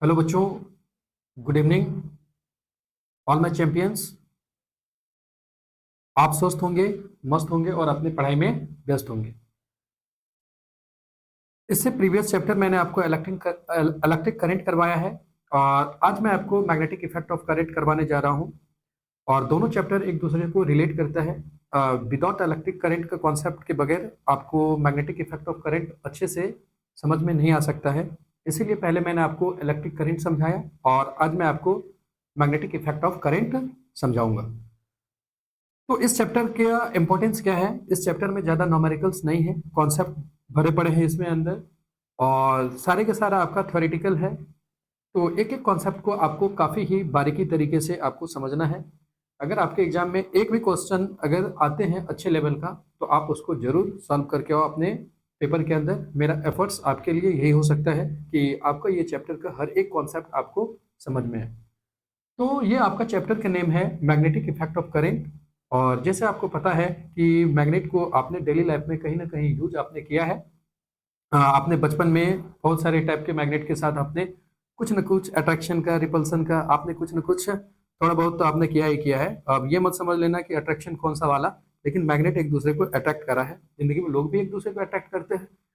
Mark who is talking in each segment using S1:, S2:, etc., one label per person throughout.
S1: Hello बच्चों, good evening all my champions. आप स्वस्थ होंगे, मस्त होंगे और अपनी पढ़ाई में व्यस्त होंगे। इससे प्रीवियस चैप्टर मैंने आपको इलेक्ट्रिक करंट करवाया है और आज मैं आपको मैग्नेटिक इफेक्ट ऑफ करंट करवाने जा रहा हूं। और दोनों चैप्टर एक दूसरे को रिलेट करता है। विदाउट इलेक्ट्रिक करंट का कॉन्सेप्ट के बगैर आपको मैग्नेटिक इफेक्ट ऑफ करंट अच्छे से समझ में नहीं आ सकता है। इसीलिए पहले मैंने आपको इलेक्ट्रिक करंट समझाया और आज मैं आपको मैग्नेटिक इफेक्ट ऑफ करंट समझाऊंगा। तो इस चैप्टर का इंपॉर्टेंस क्या है? इस चैप्टर में ज़्यादा न्यूमेरिकल्स नहीं है, कॉन्सेप्ट भरे पड़े हैं इसमें अंदर और सारे के सारा आपका थ्योरेटिकल है। तो एक एक कॉन्सेप्ट को आपको काफ़ी ही बारीकी तरीके से आपको समझना है। अगर आपके एग्जाम में एक भी क्वेश्चन अगर आते हैं अच्छे लेवल का तो आप उसको जरूर सॉल्व करके आओ अपने पेपर के अंदर। मेरा एफर्ट्स आपके लिए यही हो सकता है कि आपका ये चैप्टर का हर एक कॉन्सेप्ट आपको समझ में है। तो ये आपका चैप्टर का नेम है मैग्नेटिक इफेक्ट ऑफ करेंट। और जैसे आपको पता है कि मैग्नेट को आपने डेली लाइफ में कहीं ना कहीं यूज आपने किया है। आपने बचपन में बहुत सारे टाइप के मैग्नेट के साथ आपने कुछ न कुछ अट्रैक्शन का, रिपल्सन का आपने कुछ न कुछ थोड़ा बहुत तो आपने किया ही किया है। अब ये मत समझ लेना कि अट्रैक्शन कौन सा वाला, लेकिन मैग्नेट एक दूसरे को अट्रैक्ट करा है। जिंदगी में लोग भी एक दूसरे को अट्रैक्ट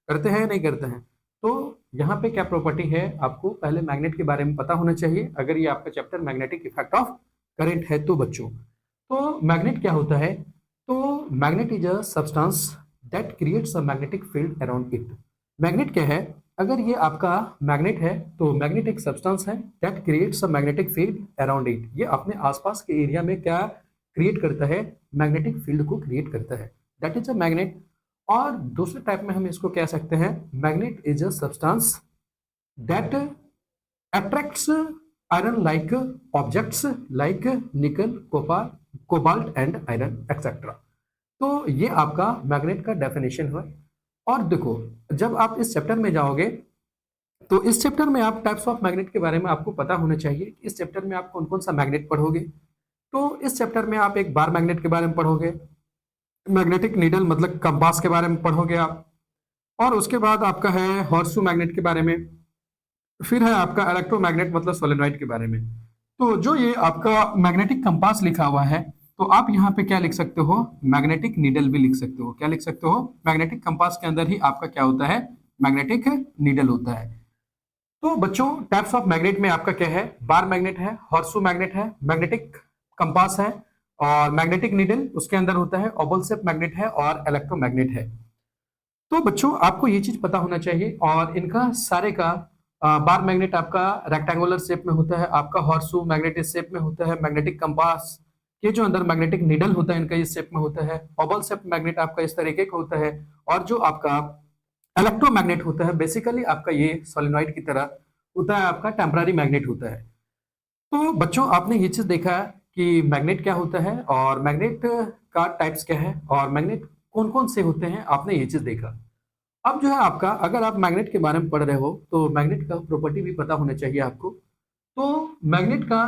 S1: करते हैं या नहीं करते हैं। तो यहाँ पे क्या प्रॉपर्टी है, आपको पहले मैग्नेट के बारे में पता होना चाहिए अगर ये आपका chapter magnetic effect of current है तो बच्चों। तो मैग्नेट क्या होता है? तो magnet is a substance that creates a magnetic field around it. Magnet क्या है? अगर ये आपका मैग्नेट है तो मैग्नेट एक सब्सटेंस है that creates a magnetic field around it. ये अपने आसपास के एरिया में क्या क्रिएट करता है? मैग्नेटिक फील्ड को क्रिएट करता है, दैट इज अ मैग्नेट। और दूसरे टाइप में हम इसको कह सकते हैं magnet is a substance that attracts iron like objects like nickel, copper, cobalt and iron etcetera. तो ये आपका मैग्नेट का डेफिनेशन है। और देखो, जब आप इस चैप्टर में जाओगे तो इस चैप्टर में आप टाइप्स ऑफ मैग्नेट के बारे में आपको पता होना चाहिए। इस चैप्टर में आप कौन कौन सा मैग्नेट पढ़ोगे? तो इस चैप्टर में आप एक बार मैग्नेट के बारे में पढ़ोगे, मैग्नेटिक नीडल मतलब कंपास के बारे में पढ़ोगे आप, और उसके बाद आपका है हॉर्सशू मैग्नेट के बारे में, फिर है आपका इलेक्ट्रोमैग्नेट मतलब सोलेनॉइड के बारे में। तो जो ये आपका मैग्नेटिक कंपास लिखा हुआ है तो आप यहाँ पे क्या लिख सकते हो? मैग्नेटिक नीडल भी लिख सकते हो। क्या लिख सकते हो? मैग्नेटिक कंपास के अंदर ही आपका क्या होता है? मैग्नेटिक नीडल होता है। तो बच्चों, टाइप्स ऑफ मैग्नेट में आपका क्या है? बार मैग्नेट है, हॉर्सशू मैग्नेट है, मैग्नेटिक कंपास है और मैग्नेटिक नीडल उसके अंदर होता है, ओवल शेप मैग्नेट है और इलेक्ट्रोमैग्नेट है। तो बच्चों, आपको ये चीज पता होना चाहिए। और इनका सारे का बार मैग्नेट आपका रेक्टेंगुलर शेप में होता है, आपका हॉर्सशू मैग्नेट इस शेप में होता है, मैग्नेटिक कंपास के जो अंदर मैग्नेटिक नीडल होता है इनका इस शेप में होता है, ओवल शेप मैग्नेट आपका इस तरीके का होता है, और जो आपका इलेक्ट्रोमैग्नेट होता है बेसिकली आपका ये सोलेनॉइड की तरह होता है, आपका टेम्पररी मैग्नेट होता है। तो बच्चों, आपने ये चीज देखा कि मैग्नेट क्या होता है और मैग्नेट का टाइप्स क्या है और मैग्नेट कौन कौन से होते हैं, आपने ये चीज देखा। अब जो है आपका, अगर आप मैग्नेट के बारे में पढ़ रहे हो तो मैग्नेट का प्रॉपर्टी भी पता होना चाहिए आपको। तो मैग्नेट का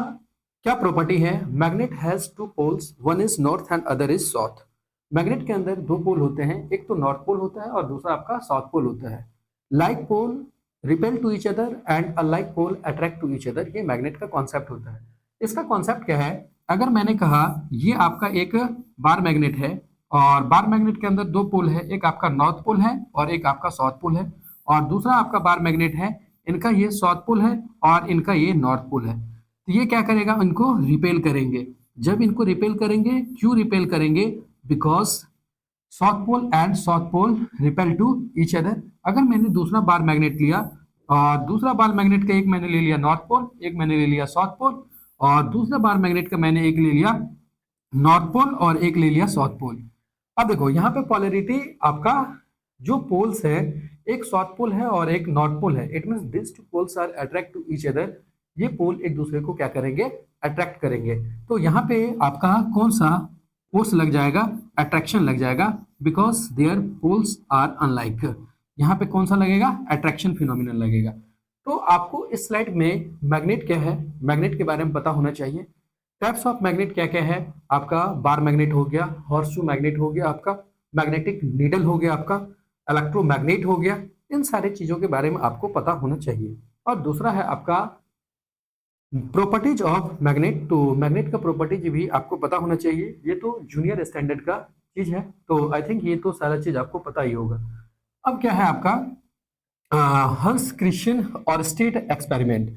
S1: क्या प्रॉपर्टी है? Magnet has two poles, one is north and other is south. Magnet के अंदर दो पोल होते हैं, एक तो नॉर्थ पोल होता है और दूसरा आपका साउथ पोल होता है। Like pole repel to each other and unlike pole attract to each other, ये मैग्नेट का कॉन्सेप्ट होता है। इसका कॉन्सेप्ट क्या है? अगर मैंने कहा ये आपका एक बार मैग्नेट है और बार मैग्नेट के अंदर दो पोल है, एक आपका नॉर्थ पोल है और एक आपका साउथ पोल है, और दूसरा आपका बार मैग्नेट है, इनका ये साउथ पोल है और इनका ये नॉर्थ पोल है। तो ये क्या करेगा? इनको रिपेल करेंगे। जब इनको रिपेल करेंगे, क्यों रिपेल करेंगे? Because south pole and south pole repel to each other. अगर मैंने दूसरा बार मैग्नेट लिया और दूसरा बार मैग्नेट का एक मैंने ले लिया नॉर्थ पोल, एक मैंने ले लिया साउथ पोल, और दूसरा बार मैग्नेट का मैंने एक ले लिया नॉर्थ पोल और एक ले लिया साउथ पोल। अब देखो यहाँ पे पोलैरिटी आपका जो पोल्स है, एक साउथ पोल है और एक नॉर्थ पोल है, it means this two poles are attract to each other. ये पोल एक दूसरे को क्या करेंगे? अट्रैक्ट करेंगे। तो यहाँ पे आपका कौन सा फोर्स लग जाएगा? अट्रैक्शन लग जाएगा, because their poles are unlike. यहाँ पे कौन सा लगेगा? अट्रैक्शन फिनोमिनन लगेगा। तो आपको इस स्लाइड में मैग्नेट क्या है, मैग्नेट के बारे में पता होना चाहिए। टाइप्स ऑफ मैग्नेट क्या क्या है? आपका बार मैग्नेट हो गया, हॉर्सशू मैग्नेट हो गया, आपका मैग्नेटिक नीडल हो गया, आपका इलेक्ट्रोमैग्नेट हो गया। इन सारी चीजों के बारे में आपको पता होना चाहिए। और दूसरा है आपका प्रॉपर्टीज ऑफ मैग्नेट, तो मैग्नेट का प्रॉपर्टीज भी आपको पता होना चाहिए, ये तो जूनियर स्टैंडर्ड का चीज है, तो आई थिंक ये तो सारा चीज आपको पता ही होगा। अब क्या है आपका हंस क्रिश्चियन और स्टेट एक्सपेरिमेंट।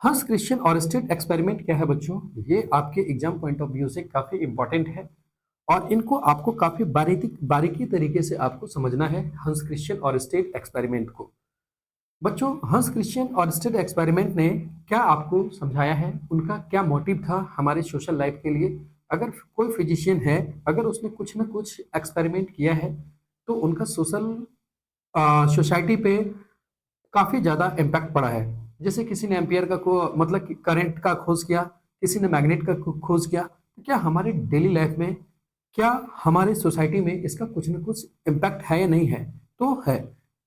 S1: हंस क्रिश्चियन और स्टेट एक्सपेरिमेंट क्या है बच्चों, ये आपके एग्जाम पॉइंट ऑफ व्यू से काफी इंपॉर्टेंट है और इनको आपको काफी बारीकी तरीके से आपको समझना है, हंस क्रिश्चियन और स्टेट एक्सपेरिमेंट को। बच्चों हंस क्रिश्चियन और स्टेट एक्सपेरिमेंट ने क्या आपको समझाया है, उनका क्या मोटिव था हमारे सोशल लाइफ के लिए। अगर कोई फिजिशियन है, अगर उसने कुछ ना कुछ एक्सपेरिमेंट किया है, तो उनका सोशल सोसाइटी पे काफी ज्यादा इम्पैक्ट पड़ा है। जैसे किसी ने एम्पियर का को मतलब कि करंट का खोज किया, किसी ने मैग्नेट का खोज किया, तो क्या हमारे डेली लाइफ में, क्या हमारे सोसाइटी में इसका कुछ ना कुछ इम्पैक्ट है या नहीं है, तो है।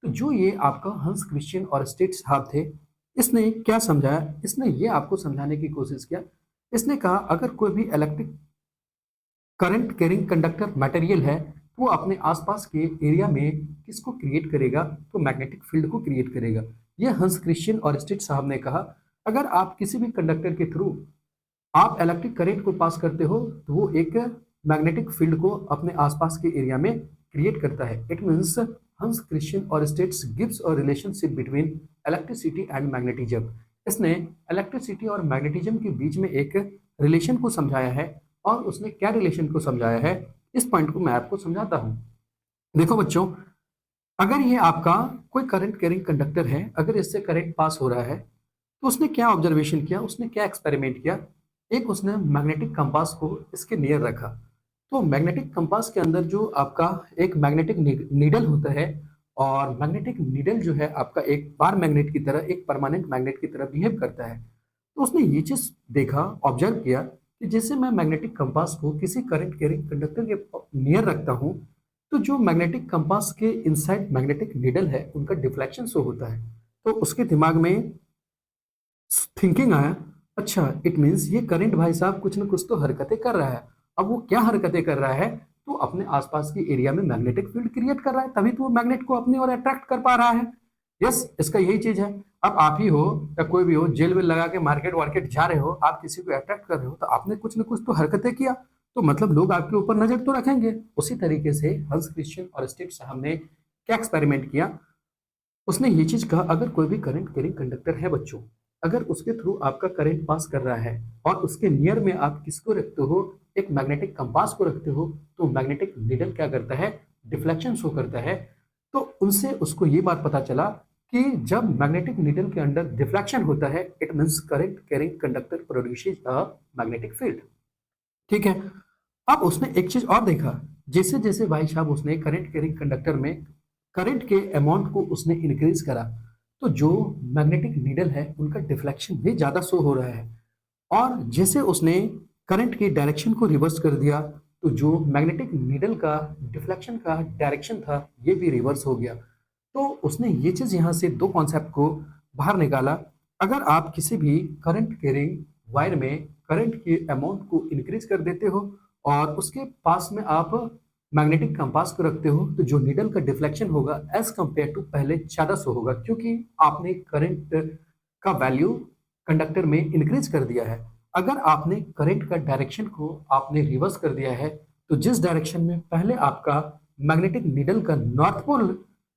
S1: तो जो ये आपका हंस क्रिश्चियन और स्टेट साहब थे, इसने क्या समझाया, इसने ये आपको समझाने की कोशिश किया। इसने कहा अगर कोई भी electric current carrying conductor material है, वो अपने आसपास के एरिया में किसको क्रिएट करेगा, तो मैग्नेटिक फील्ड को क्रिएट करेगा। यह हंस क्रिश्चियन और स्टेट साहब ने कहा अगर आप किसी भी कंडक्टर के थ्रू आप इलेक्ट्रिक करंट को पास करते हो, तो वो एक मैग्नेटिक फील्ड को अपने आसपास के एरिया में क्रिएट करता है। इट मीन्स हंस क्रिश्चियन और states gives a relationship between electricity and magnetism. इसने इलेक्ट्रिसिटी और मैग्नेटिज्म के बीच में एक रिलेशन को समझाया है, और उसने क्या रिलेशन को समझाया है, इस पॉइंट को मैं आपको समझाता हूं। देखो बच्चों, अगर ये आपका कोई करंट कैरिंग कंडक्टर है, अगर इससे करंट पास हो रहा है, तो उसने क्या ऑब्जर्वेशन किया, उसने क्या एक्सपेरिमेंट किया। एक उसने मैग्नेटिक कंपास को इसके नियर रखा, तो मैग्नेटिक कंपास के अंदर जो आपका एक मैग्नेटिक नीडल होता है, और मैग्नेटिक नीडल जो है आपका एक बार मैग्नेट की तरह, एक परमानेंट मैग्नेट की तरह बिहेव करता है। तो उसने ये चीज देखा, ऑब्जर्व किया कि जैसे मैं मैग्नेटिक कंपास को किसी करंट कैरिंग कंडक्टर के नियर रखता हूँ, तो जो मैग्नेटिक कंपास के इनसाइड मैग्नेटिक नीडल है उनका डिफ्लेक्शन शो होता है। तो उसके दिमाग में थिंकिंग आया, अच्छा इट मीन्स ये करंट भाई साहब कुछ ना कुछ तो हरकतें कर रहा है। अब वो क्या हरकतें कर रहा है, तो अपने आसपास के एरिया में मैग्नेटिक फील्ड क्रिएट कर रहा है, तभी तो वो मैग्नेट को अपनी ओर अट्रैक्ट कर पा रहा है। यस, इसका यही चीज है। अब आप ही हो या कोई भी हो, जेल वेल लगा के मार्केट वार्केट जा रहे हो, आप किसी को अट्रैक्ट कर रहे हो, तो आपने कुछ ना कुछ तो हरकतें किया, तो मतलब लोग आपके ऊपर नजर तो रखेंगे। उसी तरीके से हंस क्रिश्चियन और स्टीव साहब ने क्या एक्सपेरिमेंट किया, उसने ये चीज कहा अगर कोई भी करंट कैरिंग कंडक्टर है बच्चों, अगर उसके थ्रू आपका करंट पास कर रहा है और उसके नियर में आप किसको रखते हो, एक मैग्नेटिक कंपास को रखते हो, तो मैग्नेटिक नीडल क्या करता है, डिफ्लेक्शन शो करता है। तो उनसे उसको ये बात पता चला कि जब मैग्नेटिक नीडल के अंदर डिफ्लेक्शन होता है, it means current carrying conductor produces a magnetic field. ठीक है। अब उसने एक चीज और देखा, जैसे जैसे भाई साहब उसने करंट कैरिंग कंडक्टर में करंट के अमाउंट को उसने इंक्रीज करा, तो जो मैग्नेटिक नीडल है उनका डिफ्लेक्शन भी ज्यादा शो हो रहा है। और जैसे उसने करंट की डायरेक्शन को रिवर्स कर दिया, तो जो मैग्नेटिक नीडल का डिफ्लेक्शन का डायरेक्शन था ये भी रिवर्स हो गया। तो उसने ये चीज यहाँ से दो कॉन्सेप्ट को बाहर निकाला। अगर आप किसी भी करंट कैरिंग वायर में करंट के अमाउंट को इंक्रीज कर देते हो और उसके पास में आप मैग्नेटिक कंपास को रखते हो, तो जो नीडल का डिफ्लेक्शन होगा एज कंपेयर टू पहले ज्यादा शो होगा, क्योंकि आपने करंट का वैल्यू कंडक्टर में इंक्रीज कर दिया है। अगर आपने करंट का डायरेक्शन को आपने रिवर्स कर दिया है, तो जिस डायरेक्शन में पहले आपका मैग्नेटिक नीडल का नॉर्थ पोल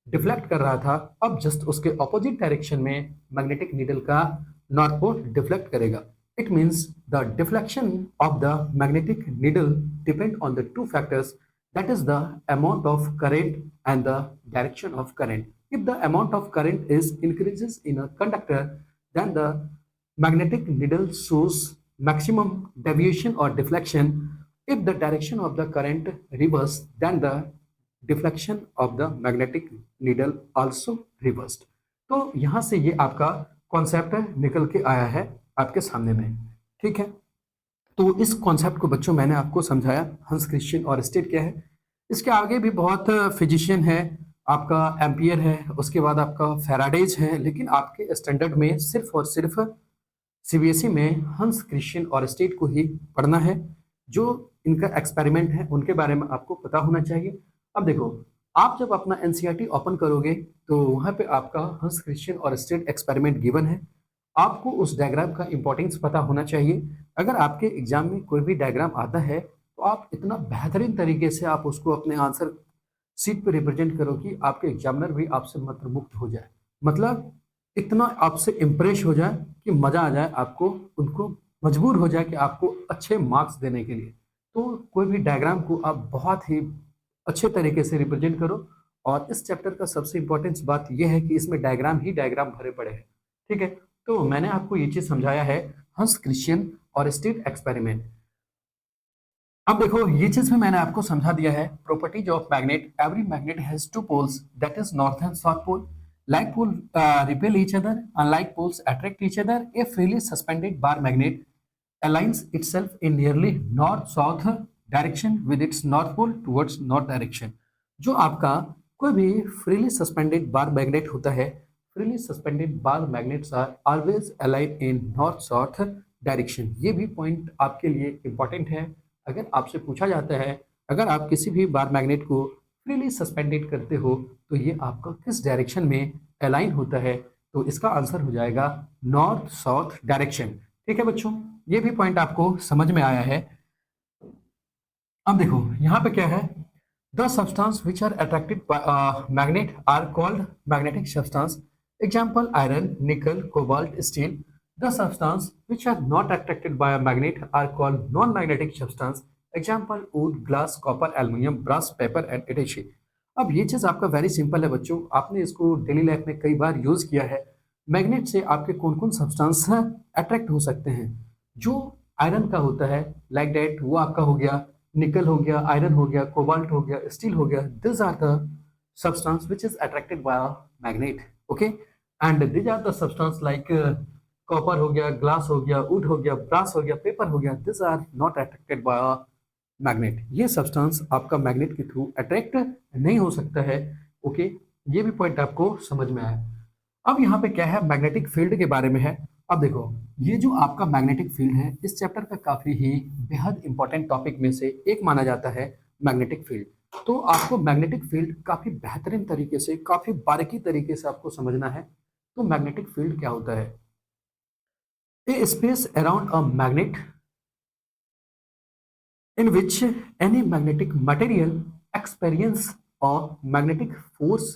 S1: डिफ्लेक्ट कर रहा था, अब जस्ट उसके ऑपोजिट डायरेक्शन में मैग्नेटिक नीडल का नॉर्थ पोल डिफ्लेक्ट करेगा। It means the deflection of the magnetic needle depend on the two factors, that is the amount of current and the direction of current. If the amount of current is increases in a conductor, then the magnetic needle shows maximum deviation or deflection. If the direction of the current reverse, then the deflection of the magnetic needle also reversed. तो यहाँ से ये आपका concept निकल के आया है आपके सामने में। ठीक है, तो इस कॉन्सेप्ट को बच्चों मैंने आपको समझाया, हंस क्रिश्चियन और स्टेट क्या है। इसके आगे भी बहुत फिजिशियन है, आपका एम्पियर है, उसके बाद आपका फेराडेज है, लेकिन आपके स्टैंडर्ड में सिर्फ और सिर्फ सीबीएसई में हंस क्रिश्चियन और स्टेट को ही पढ़ना है। जो इनका एक्सपेरिमेंट है उनके बारे में आपको पता होना चाहिए। अब देखो, आप जब अपना एनसीईआरटी ओपन करोगे, तो वहाँ पे आपका हंस क्रिश्चियन और स्टेट एक्सपेरिमेंट गिवन है। आपको उस डायग्राम का इंपॉर्टेंस पता होना चाहिए। अगर आपके एग्जाम में कोई भी डायग्राम आता है तो आप इतना बेहतरीन तरीके से आप उसको अपने आंसर सीट पे रिप्रेजेंट करो कि आपके एग्जामिनर भी आपसे मंत्रमुग्ध हो जाए, मतलब इतना आपसे इम्प्रेस हो जाए कि मजा आ जाए, आपको उनको मजबूर हो जाए कि आपको अच्छे मार्क्स देने के लिए। तो कोई भी डायग्राम को आप बहुत ही अच्छे तरीके से रिप्रेजेंट करो। और इस चैप्टर का सबसे इंपॉर्टेंट बात यह है कि इसमें डायग्राम ही डायग्राम भरे पड़े हैं। ठीक है, तो मैंने आपको ये चीज समझाया है हंस क्रिश्चियन और स्टेट एक्सपेरिमेंट। अब देखो ये चीज भी मैंने आपको समझा दिया है। Properties of magnet, every magnet has two poles, that is north and south pole. Like pole repel each other, unlike poles attract each other. A freely suspended bar magnet aligns itself in nearly north-south direction with its north pole towards north direction. जो आपका कोई भी freely suspended bar magnet होता है, freely suspended bar magnets are always aligned in north-south direction. ये भी point आपके लिए इम्पोर्टेंट है। अगर आपसे पूछा जाता है, अगर आप किसी भी बार मैग्नेट को फ्रीली सस्पेंडेड करते हो तो ये आपका किस डायरेक्शन में अलाइन होता है, तो इसका आंसर हो जाएगा नॉर्थ साउथ डायरेक्शन। ठीक है बच्चों, ये भी पॉइंट आपको समझ में आया है। अब देखो यहाँ पे क्या है, the substance which are attracted by magnet are called magnetic substance. Example iron, nickel, cobalt, steel. The substance which are not attracted by a magnet are called non magnetic substance. Example wood, glass, copper, aluminium, brass, paper and adhesive. अब ये चीज आपका very simple है बच्चों, आपने इसको daily life में कई बार यूज किया है। मैग्नेट से आपके कौन कौन सब्सटेंस अट्रैक्ट हो सकते हैं? जो आयरन का होता है लाइक दैट, वो आपका हो गया, निकल हो गया, आयरन हो गया, कोबाल्ट हो गया, स्टील हो गया। This are the substance which is attracted by a magnet, okay, and these are the substance like copper हो गया, glass हो गया, wood हो गया, brass हो गया, paper हो गया। these are not attracted by a magnet। ये सब्सटेंस आपका मैग्नेट के थ्रू अट्रैक्ट नहीं हो सकता है। ओके, ये भी पॉइंट आपको समझ में आया। अब यहाँ पे क्या है, मैग्नेटिक फील्ड के बारे में है। अब देखो ये जो आपका मैग्नेटिक फील्ड है, इस चैप्टर का काफी ही बेहद इंपॉर्टेंट टॉपिक में से एक माना जाता है मैग्नेटिक फील्ड। तो आपको मैग्नेटिक फील्ड काफी बेहतरीन तरीके से, काफी बारीकी तरीके से आपको समझना है। तो मैग्नेटिक फील्ड क्या होता है? A space around a magnet in which any magnetic material experience a magnetic force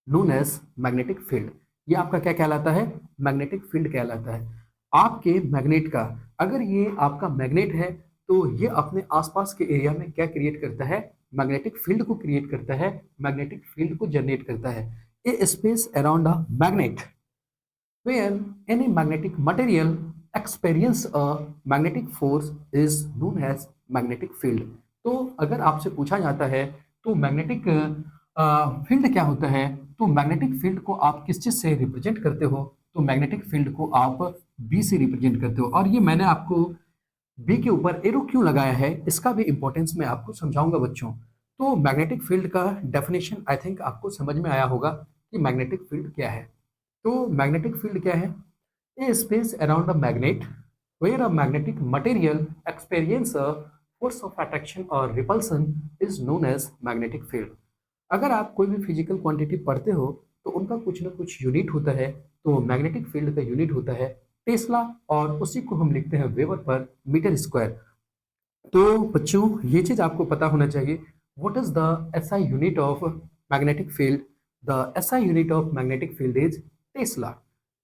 S1: known as magnetic field। ये आपका क्या कहलाता है? मैग्नेटिक फील्ड कहलाता है। आपके मैग्नेट का, अगर ये आपका मैग्नेट है तो ये अपने आसपास के एरिया में क्या क्रिएट करता है? मैग्नेटिक फील्ड को क्रिएट करता है, मैग्नेटिक फील्ड को जनरेट करता है। A space around a magnet where any magnetic material experience a magnetic force is known as magnetic field। तो अगर आपसे पूछा जाता है तो मैग्नेटिक फील्ड क्या होता है, तो मैग्नेटिक फील्ड को आप किस चीज से रिप्रेजेंट करते हो? तो मैग्नेटिक फील्ड को आप बी से रिप्रेजेंट करते हो। और ये मैंने आपको बी के ऊपर एरो क्यों लगाया है, इसका भी इंपॉर्टेंस मैं आपको समझाऊंगा बच्चों। तो मैग्नेटिक फील्ड का डेफिनेशन आई थिंक आपको समझ में आया होगा कि मैग्नेटिक फील्ड क्या है। तो मैग्नेटिक फील्ड क्या है? A space around a magnet where a magnetic material experience a force of attraction और repulsion is known as magnetic field. अगर आप कोई भी फिजिकल क्वांटिटी पढ़ते हो तो उनका कुछ ना कुछ यूनिट होता है। तो मैग्नेटिक फील्ड का यूनिट होता है टेस्ला, और उसी को हम लिखते हैं वेबर पर मीटर स्क्वायर। तो बच्चों ये चीज आपको पता होना चाहिए, what is the SI unit of magnetic field? The SI unit of magnetic field is Tesla.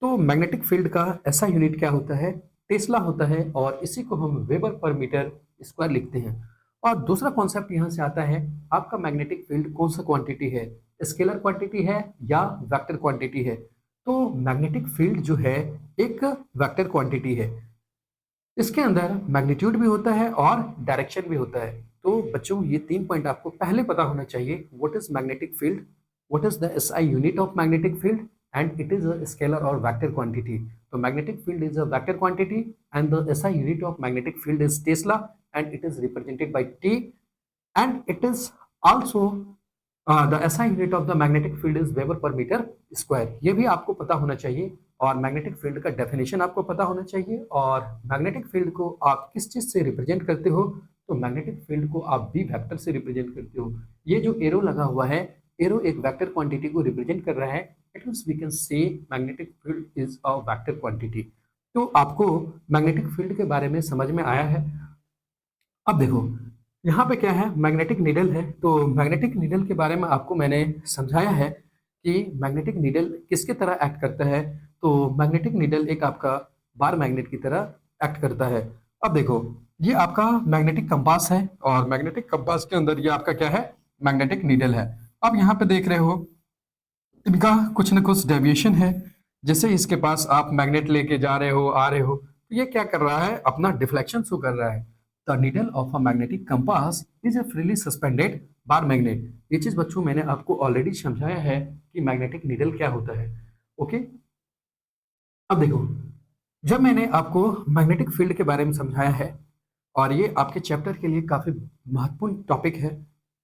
S1: तो मैग्नेटिक फील्ड का एसआई यूनिट क्या होता है? टेस्ला होता है, और इसी को हम वेबर पर मीटर स्क्वायर लिखते हैं। और दूसरा कॉन्सेप्ट यहाँ से आता है, आपका मैग्नेटिक फील्ड कौन सा क्वांटिटी है? स्केलर क्वांटिटी है या वेक्टर क्वांटिटी है? तो मैग्नेटिक फील्ड जो है एक वेक्टर क्वांटिटी है। इसके अंदर मैग्नीट्यूड भी होता है और डायरेक्शन भी होता है। तो बच्चों ये तीन पॉइंट आपको पहले पता होना चाहिए, what is magnetic field, what is the SI unit of magnetic field, and it is a scalar और वेक्टर क्वांटिटी। तो magnetic field is a vector quantity and the SI unit of magnetic field is tesla and it is represented by T, and it is also the SI unit of the magnetic field is weber per metre square. ये भी आपको पता होना चाहिए। और magnetic field का definition आपको पता होना चाहिए। और मैग्नेटिक फील्ड को आप किस चीज से रिप्रेजेंट करते हो? तो मैग्नेटिक फील्ड को आप बी वेक्टर से रिप्रेजेंट करते हो। ये जो एरो लगा हुआ है, एरो एक वेक्टर क्वांटिटी को रिप्रेजेंट कर रहा है। It means we can say magnetic field is a vector quantity. तो आपको मैग्नेटिक फील्ड के बारे में समझ में आया है। अब देखो यहाँ पे क्या है, मैग्नेटिक नीडल है। तो मैग्नेटिक नीडल के बारे में आपको मैंने समझाया है कि मैग्नेटिक नीडल किसके तरह एक्ट करता है। तो मैग्नेटिक नीडल एक आपका बार मैग्नेट की तरह एक्ट करता है। अब देखो ये आपका मैग्नेटिक कंपास है और मैग्नेटिक कंपास के अंदर ये आपका क्या है, मैग्नेटिक नीडल है। अब यहाँ पे देख रहे हो इनका कुछ न कुछ डेविएशन है। जैसे इसके पास आप मैग्नेट लेके जा रहे हो, आ रहे हो, तो ये क्या कर रहा है, अपना डिफ्लेक्शन शो कर रहा है। The needle of a magnetic compass is a freely suspended bar magnet. ये चीज बच्चों मैंने आपको ऑलरेडी समझाया है कि मैग्नेटिक नीडल क्या होता है। ओके, अब देखो जब मैंने आपको मैग्नेटिक फील्ड के बारे में समझाया है और ये आपके चैप्टर के लिए काफी महत्वपूर्ण टॉपिक है,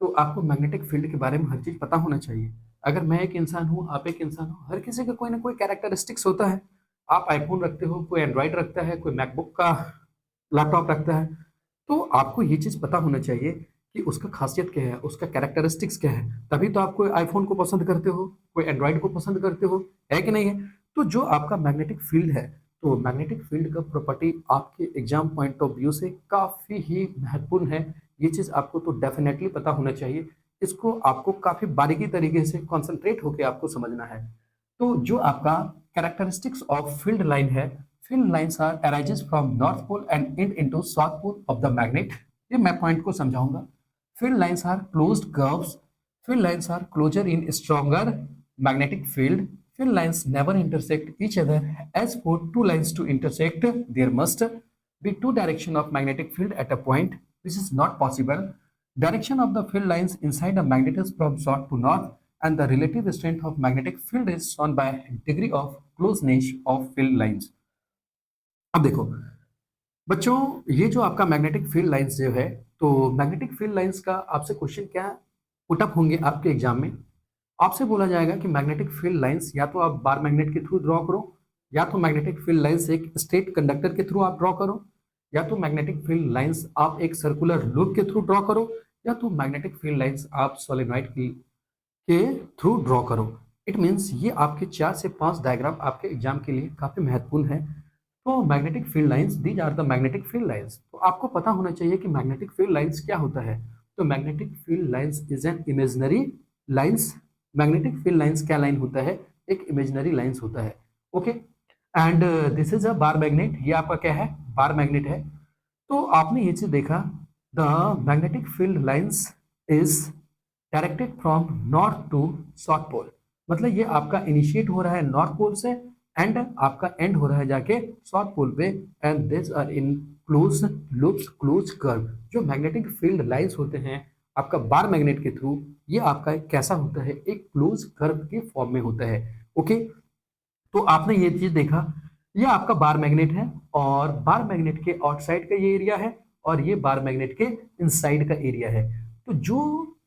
S1: तो आपको मैग्नेटिक फील्ड के बारे में हर चीज पता होना चाहिए। अगर मैं एक इंसान हूँ, आप एक इंसान हो, हर किसी का कोई ना कोई कैरेक्टरिस्टिक्स होता है। आप आईफोन रखते हो, कोई एंड्रॉइड रखता है, कोई मैकबुक का लैपटॉप रखता है। तो आपको ये चीज पता होना चाहिए कि उसका खासियत क्या है, उसका कैरेक्टरिस्टिक्स क्या है। तभी तो आप कोई आईफोन को पसंद करते हो, कोई एंड्रॉइड को पसंद करते हो, है कि नहीं है। तो जो आपका मैग्नेटिक फील्ड है, तो मैग्नेटिक फील्ड का प्रॉपर्टी आपके एग्जाम पॉइंट ऑफ व्यू से काफी ही महत्वपूर्ण है। ये चीज आपको तो डेफिनेटली पता होना चाहिए। इसको आपको काफी बारीकी तरीके से कॉन्सेंट्रेट होकर आपको समझना है। तो जो आपका कैरेक्टरिस्टिक्स ऑफ फील्ड लाइन है, field lines are arises from north pole and end into south pole of the magnet. ये मैं पॉइंट को समझाऊंगा। Field lines are closed curves. Field lines are closer in stronger magnetic field. Field lines never intersect each other. As for two lines to intersect, there must be two directions of magnetic field at a point, which is not possible. Direction of the field lines inside a magnet is from south to north, and the relative strength of magnetic field is shown by degree of closeness of field lines. अब देखो बच्चों, ये जो आपका magnetic field lines जो है, तो magnetic field lines का आपसे क्वेश्चन क्या पुटअप होंगे आपके एग्जाम में। आपसे बोला जाएगा कि मैग्नेटिक फील्ड लाइंस या तो आप बार मैग्नेट के थ्रू ड्रॉ करो, या तो मैग्नेटिक फील्ड लाइंस एक स्ट्रेट कंडक्टर के थ्रू आप ड्रॉ करो, या तो मैग्नेटिक फील्ड लाइंस आप एक सर्कुलर लूप के थ्रू ड्रॉ करो, या तो मैग्नेटिक फील्ड लाइंस आप सोलेनॉइड के थ्रू ड्रॉ करो। इट मीन्स ये आपके 4 से 5 डायग्राम आपके एग्जाम के लिए काफी महत्वपूर्ण है। तो magnetic field lines, these are the magnetic field lines. तो आपको पता होना चाहिए कि मैग्नेटिक फील्ड लाइंस क्या होता है। तो magnetic field lines is an imaginary lines. Magnetic field lines क्या लाइन होता है, एक इमेजिनरी लाइंस होता है। Okay, and this is a bar magnet. ये आपका क्या है, बार मैग्नेट है। तो आपने ये चीज देखा, the magnetic field lines is directed from north to south pole. मतलब ये आपका इनिशिएट हो रहा है नॉर्थ पोल से एंड आपका एंड हो रहा है जाके साउथ पोल पे। And this are in close loops, close curve. जो मैग्नेटिक फील्ड लाइंस होते हैं आपका बार मैग्नेट के थ्रू, ये आपका एक कैसा होता है, एक क्लोज कर्व के फॉर्म में होता है। ओके, तो आपने ये चीज देखा, ये आपका बार मैग्नेट है और बार मैग्नेट के आउटसाइड का ये एरिया है और ये बार मैग्नेट के इनसाइड का एरिया है। तो जो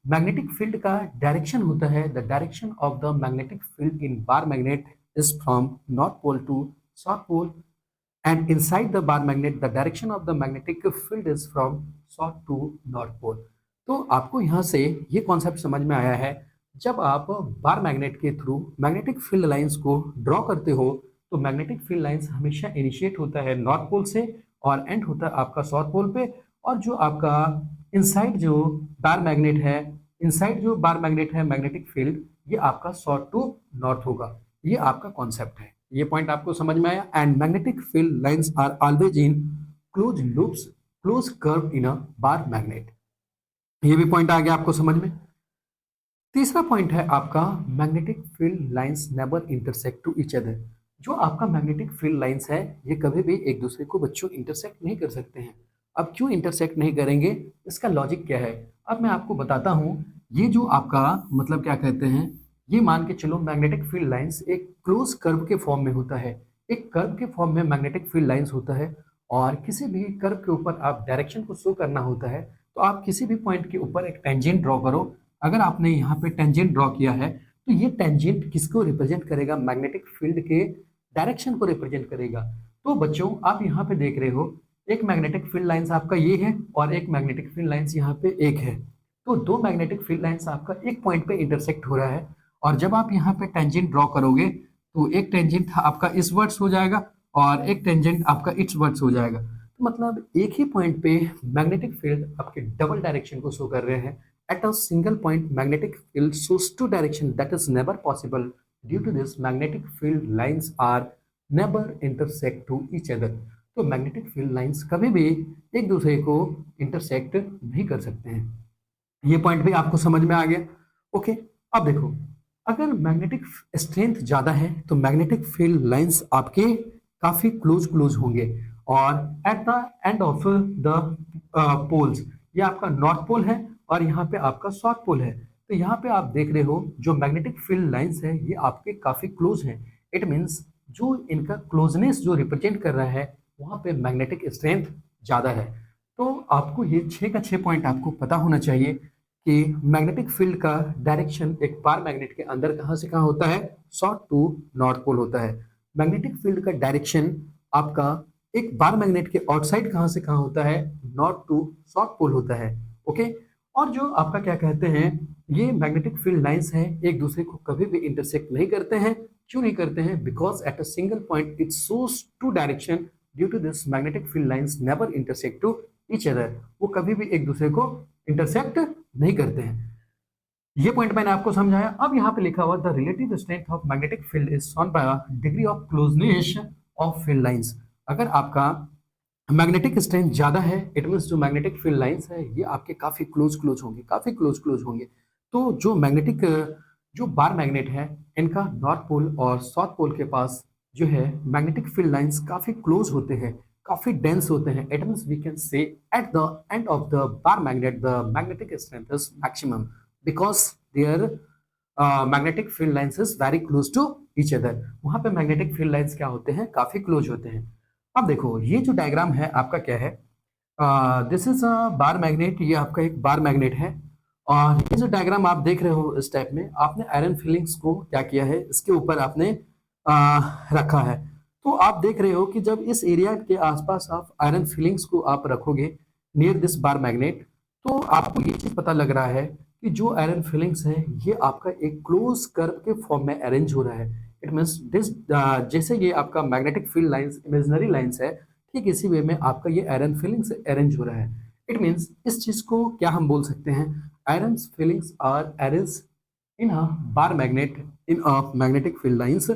S1: मैग्नेटिक फील्ड का डायरेक्शन होता है, the direction of the magnetic field in bar magnet is from north pole to south pole, and inside the bar magnet the direction of the magnetic field is from south to north pole. तो आपको यहाँ से ये concept समझ में आया है, जब आप बार मैग्नेट के थ्रू मैग्नेटिक फील्ड लाइंस को ड्रॉ करते हो तो मैग्नेटिक फील्ड लाइंस हमेशा इनिशिएट होता है नॉर्थ पोल से और एंड होता है आपका साउथ पोल पे। और जो आपका इनसाइड जो बार मैग्नेट है, इनसाइड जो बार मैग्नेट है मैग्नेटिक फील्ड, ये आपका साउथ टू नॉर्थ होगा। ये आपका कॉन्सेप्ट है, ये पॉइंट आपको समझ में आया। And magnetic field lines are always in close loops, close curve in a bar magnet. ये भी पॉइंट आ गया आपको समझ में। तीसरा पॉइंट है आपका magnetic field lines never intersect to each other. जो आपका मैग्नेटिक फील्ड लाइंस है ये कभी भी एक दूसरे को बच्चों इंटरसेक्ट नहीं कर सकते हैं। अब क्यों इंटरसेक्ट नहीं करेंगे, इसका लॉजिक क्या है, अब मैं आपको बताता हूं। ये जो आपका मतलब क्या कहते हैं, ये मान के चलो मैग्नेटिक फील्ड लाइंस एक क्लोज कर्व के फॉर्म में होता है। एक कर्व के फॉर्म में मैग्नेटिक फील्ड लाइंस होता है और किसी भी कर्व के ऊपर आप डायरेक्शन को शो करना होता है तो आप किसी भी पॉइंट के ऊपर एक टेंजेंट ड्रॉ करो। अगर आपने यहाँ पे टेंजेंट ड्रॉ किया है तो ये टेंजेंट किसको रिप्रेजेंट करेगा, मैग्नेटिक फील्ड के डायरेक्शन को रिप्रेजेंट करेगा। तो बच्चों आप यहाँ पे देख रहे हो एक मैग्नेटिक फील्ड लाइंस आपका ये है और एक मैग्नेटिक फील्ड लाइंस यहाँ पे एक है। तो दो मैग्नेटिक फील्ड लाइंस आपका एक पॉइंट पे इंटरसेक्ट हो रहा है और जब आप यहाँ पे टेंजेंट ड्रॉ करोगे तो एक टेंजेंट आपका इसवर्ड्स हो जाएगा और एक टेंजेंट आपका इट्सवर्ड्स हो जाएगा। तो मतलब एक ही पॉइंट पे मैग्नेटिक फील्ड आपके डबल डायरेक्शन को शो कर रहे हैं। Eight a single point magnetic field shows two direction that is never possible. Due to this, magnetic field lines are never intersect to each other. तो magnetic field lines कभी भी एक दूसरे को इंटरसेक्ट नहीं कर सकते हैं। ये पॉइंट भी आपको समझ में आ गया। ओके, अब देखो, अगर मैग्नेटिक स्ट्रेंथ ज्यादा है तो मैग्नेटिक फील्ड लाइंस आपके काफी क्लोज क्लोज होंगे और at the end of the poles, ये आपका नॉर्थ पोल है और यहाँ पे आपका साउथ पोल है। तो यहाँ पे आप देख रहे हो जो मैग्नेटिक फील्ड लाइंस है ये आपके काफी क्लोज हैं। इट मीन्स जो इनका क्लोजनेस जो रिप्रेजेंट कर रहा है वहाँ पे मैग्नेटिक स्ट्रेंथ ज्यादा है। तो आपको ये 6 का 6 पॉइंट आपको पता होना चाहिए कि मैग्नेटिक फील्ड का डायरेक्शन एक बार मैग्नेट के अंदर कहाँ से कहाँ होता है, साउथ टू नॉर्थ पोल होता है। मैग्नेटिक फील्ड का डायरेक्शन आपका एक बार मैग्नेट के आउटसाइड कहाँ से कहाँ होता है, नॉर्थ टू साउथ पोल होता है। ओके, और जो आपका क्या कहते हैं, ये मैग्नेटिक फील्ड लाइंस हैं एक दूसरे को कभी भी इंटरसेक्ट नहीं करते हैं। क्यों नहीं करते हैं? Because at a single point it shows two direction. Due to this magnetic field lines never intersect to each other. वो कभी भी एक दूसरे को इंटरसेक्ट नहीं करते हैं। ये पॉइंट मैंने आपको समझाया। अब यहाँ पे लिखा हुआ the relative strength of magnetic field is shown by degree of closeness of field lines. अगर आपका मैग्नेटिक स्ट्रेंथ ज्यादा है इट मीन्स जो मैग्नेटिक फील्ड लाइंस है ये आपके काफी क्लोज क्लोज होंगे, काफी क्लोज क्लोज होंगे। तो जो मैग्नेटिक जो बार मैग्नेट है इनका नॉर्थ पोल और साउथ पोल के पास जो है मैग्नेटिक फील्ड लाइंस काफी क्लोज होते हैं, काफी डेंस होते हैं। It means we can say at the end of the bar magnet the magnetic strength is maximum because there magnetic field lines is very close to each other. वहां पे magnetic field lines क्या होते हैं, काफी close होते हैं। अब देखो ये जो डायग्राम है आपका क्या है, this is a bar magnet. ये आपका एक बार मैग्नेट है और ये जो डायग्राम आप देख रहे हो इस टाइप में, आपने आयरन फिलिंग्स को क्या किया है, इसके ऊपर आपने रखा है। तो आप देख रहे हो कि जब इस एरिया के आसपास आप आयरन फिलिंग्स को आप रखोगे नियर दिस बार मैग्नेट, तो आपको ये चीज पता लग रहा है कि जो आयरन फिलिंग्स है ये आपका एक क्लोज कर्व के फॉर्म में अरेंज हो रहा है। इट मीन्स दिस जैसे ये आपका magnetic field lines imaginary lines है, ठीक इसी वे में आपका ये आयरन फिलिंग्स अरेंज हो रहा है। इट मीन्स इस चीज को क्या हम बोल सकते हैं, iron filings are arrange in a bar magnet in a magnetic field lines.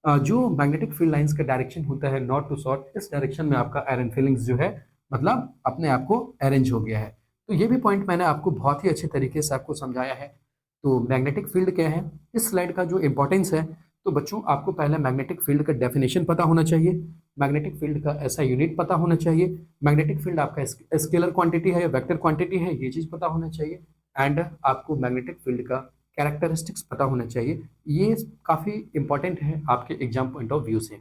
S1: जो मैग्नेटिक फील्ड लाइंस का डायरेक्शन होता है नॉर्थ टू साउथ, इस डायरेक्शन में आपका आयरन फिलिंग्स जो है मतलब अपने आप को अरेंज हो गया है। तो ये भी पॉइंट मैंने आपको बहुत ही अच्छे तरीके से आपको समझाया है। तो मैग्नेटिक फील्ड क्या है, इस स्लाइड का जो इंपॉर्टेंस है, तो बच्चों आपको पहले मैग्नेटिक फील्ड का डेफिनेशन पता होना चाहिए, मैग्नेटिक फील्ड का ऐसा यूनिट पता होना चाहिए, मैग्नेटिक फील्ड आपका स्केलर क्वांटिटी है या वेक्टर क्वांटिटी है, ये चीज पता होना चाहिए, एंड आपको मैग्नेटिक फील्ड का कैरेक्टरिस्टिक्स पता होना चाहिए। ये काफी इंपॉर्टेंट है आपके एग्जाम पॉइंट ऑफ व्यू से।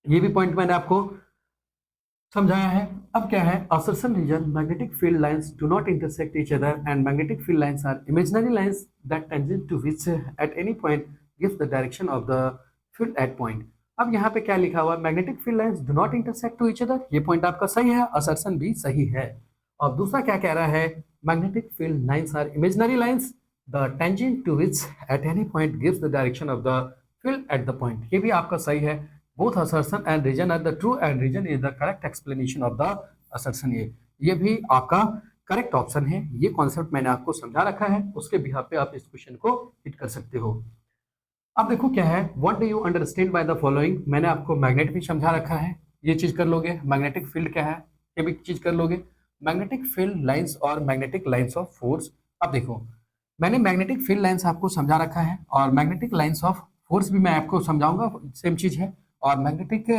S1: ये भी पॉइंट मैंने आपको समझाया है। अब क्या है, assertion reason magnetic field lines do not intersect each other and magnetic field lines are imaginary lines that tangent to which at any point gives the direction of the field at point. अब यहाँ पे क्या लिखा हुआ है, magnetic field lines do not intersect to each other, ये point आपका सही है, असर्शन भी सही है। और दूसरा क्या कह रहा है, magnetic field lines are imaginary lines the tangent to which at any point gives the direction of the field at the point, ये भी आपका सही है। Both assertion and reason are the true and reason is the correct explanation of the assertion। ये भी आपका correct option है। ये कॉन्सेप्ट मैंने आपको समझा रखा है, उसके बिहाफ पे आप इस क्वेश्चन को हिट कर सकते हो। अब देखो क्या है, what do you understand by the following. मैंने आपको मैग्नेट भी समझा रखा है, ये चीज कर लोगे। मैग्नेटिक फील्ड क्या है, ये भी चीज कर लोगे। मैग्नेटिक फील्ड लाइंस और मैग्नेटिक लाइंस ऑफ फोर्स। अब देखो मैंने मैग्नेटिक फील्ड लाइंस आपको समझा रखा है और मैग्नेटिक लाइंस ऑफ फोर्स भी मैं आपको समझाऊंगा, सेम चीज है। और magnetic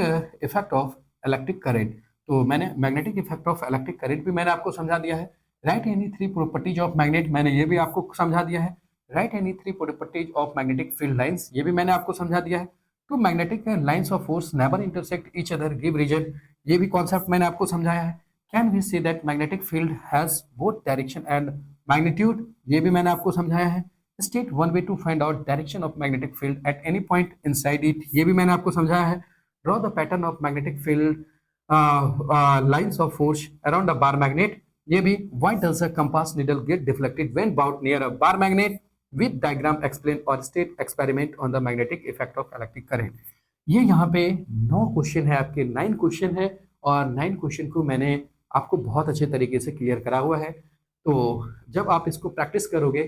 S1: effect of electric current, तो मैंने magnetic effect of electric current भी मैंने आपको समझा दिया है। Write any three properties of magnet, मैंने ये भी आपको समझा दिया है। Write any three properties of magnetic field lines, ये भी मैंने आपको समझा दिया है। Two magnetic lines of force never intersect each other give reason, ये भी कॉन्सेप्ट मैंने आपको समझाया है। कैन वी से that magnetic field has both direction and magnitude, ये भी मैंने आपको समझाया है। State one way to find out direction of magnetic field at any point inside it, ये भी मैंने आपको समझाया है। Draw the pattern of magnetic field lines of force around a bar magnet, ये भी why does a compass needle get deflected when bound near a bar magnet, with diagram explain और state experiment on the magnetic effect of electric current. ये यहाँ पे 9 question है, आपके 9 question है, और 9 क्वेश्चन को मैंने आपको बहुत अच्छे तरीके से क्लियर करा हुआ है। तो जब आप इसको प्रैक्टिस करोगे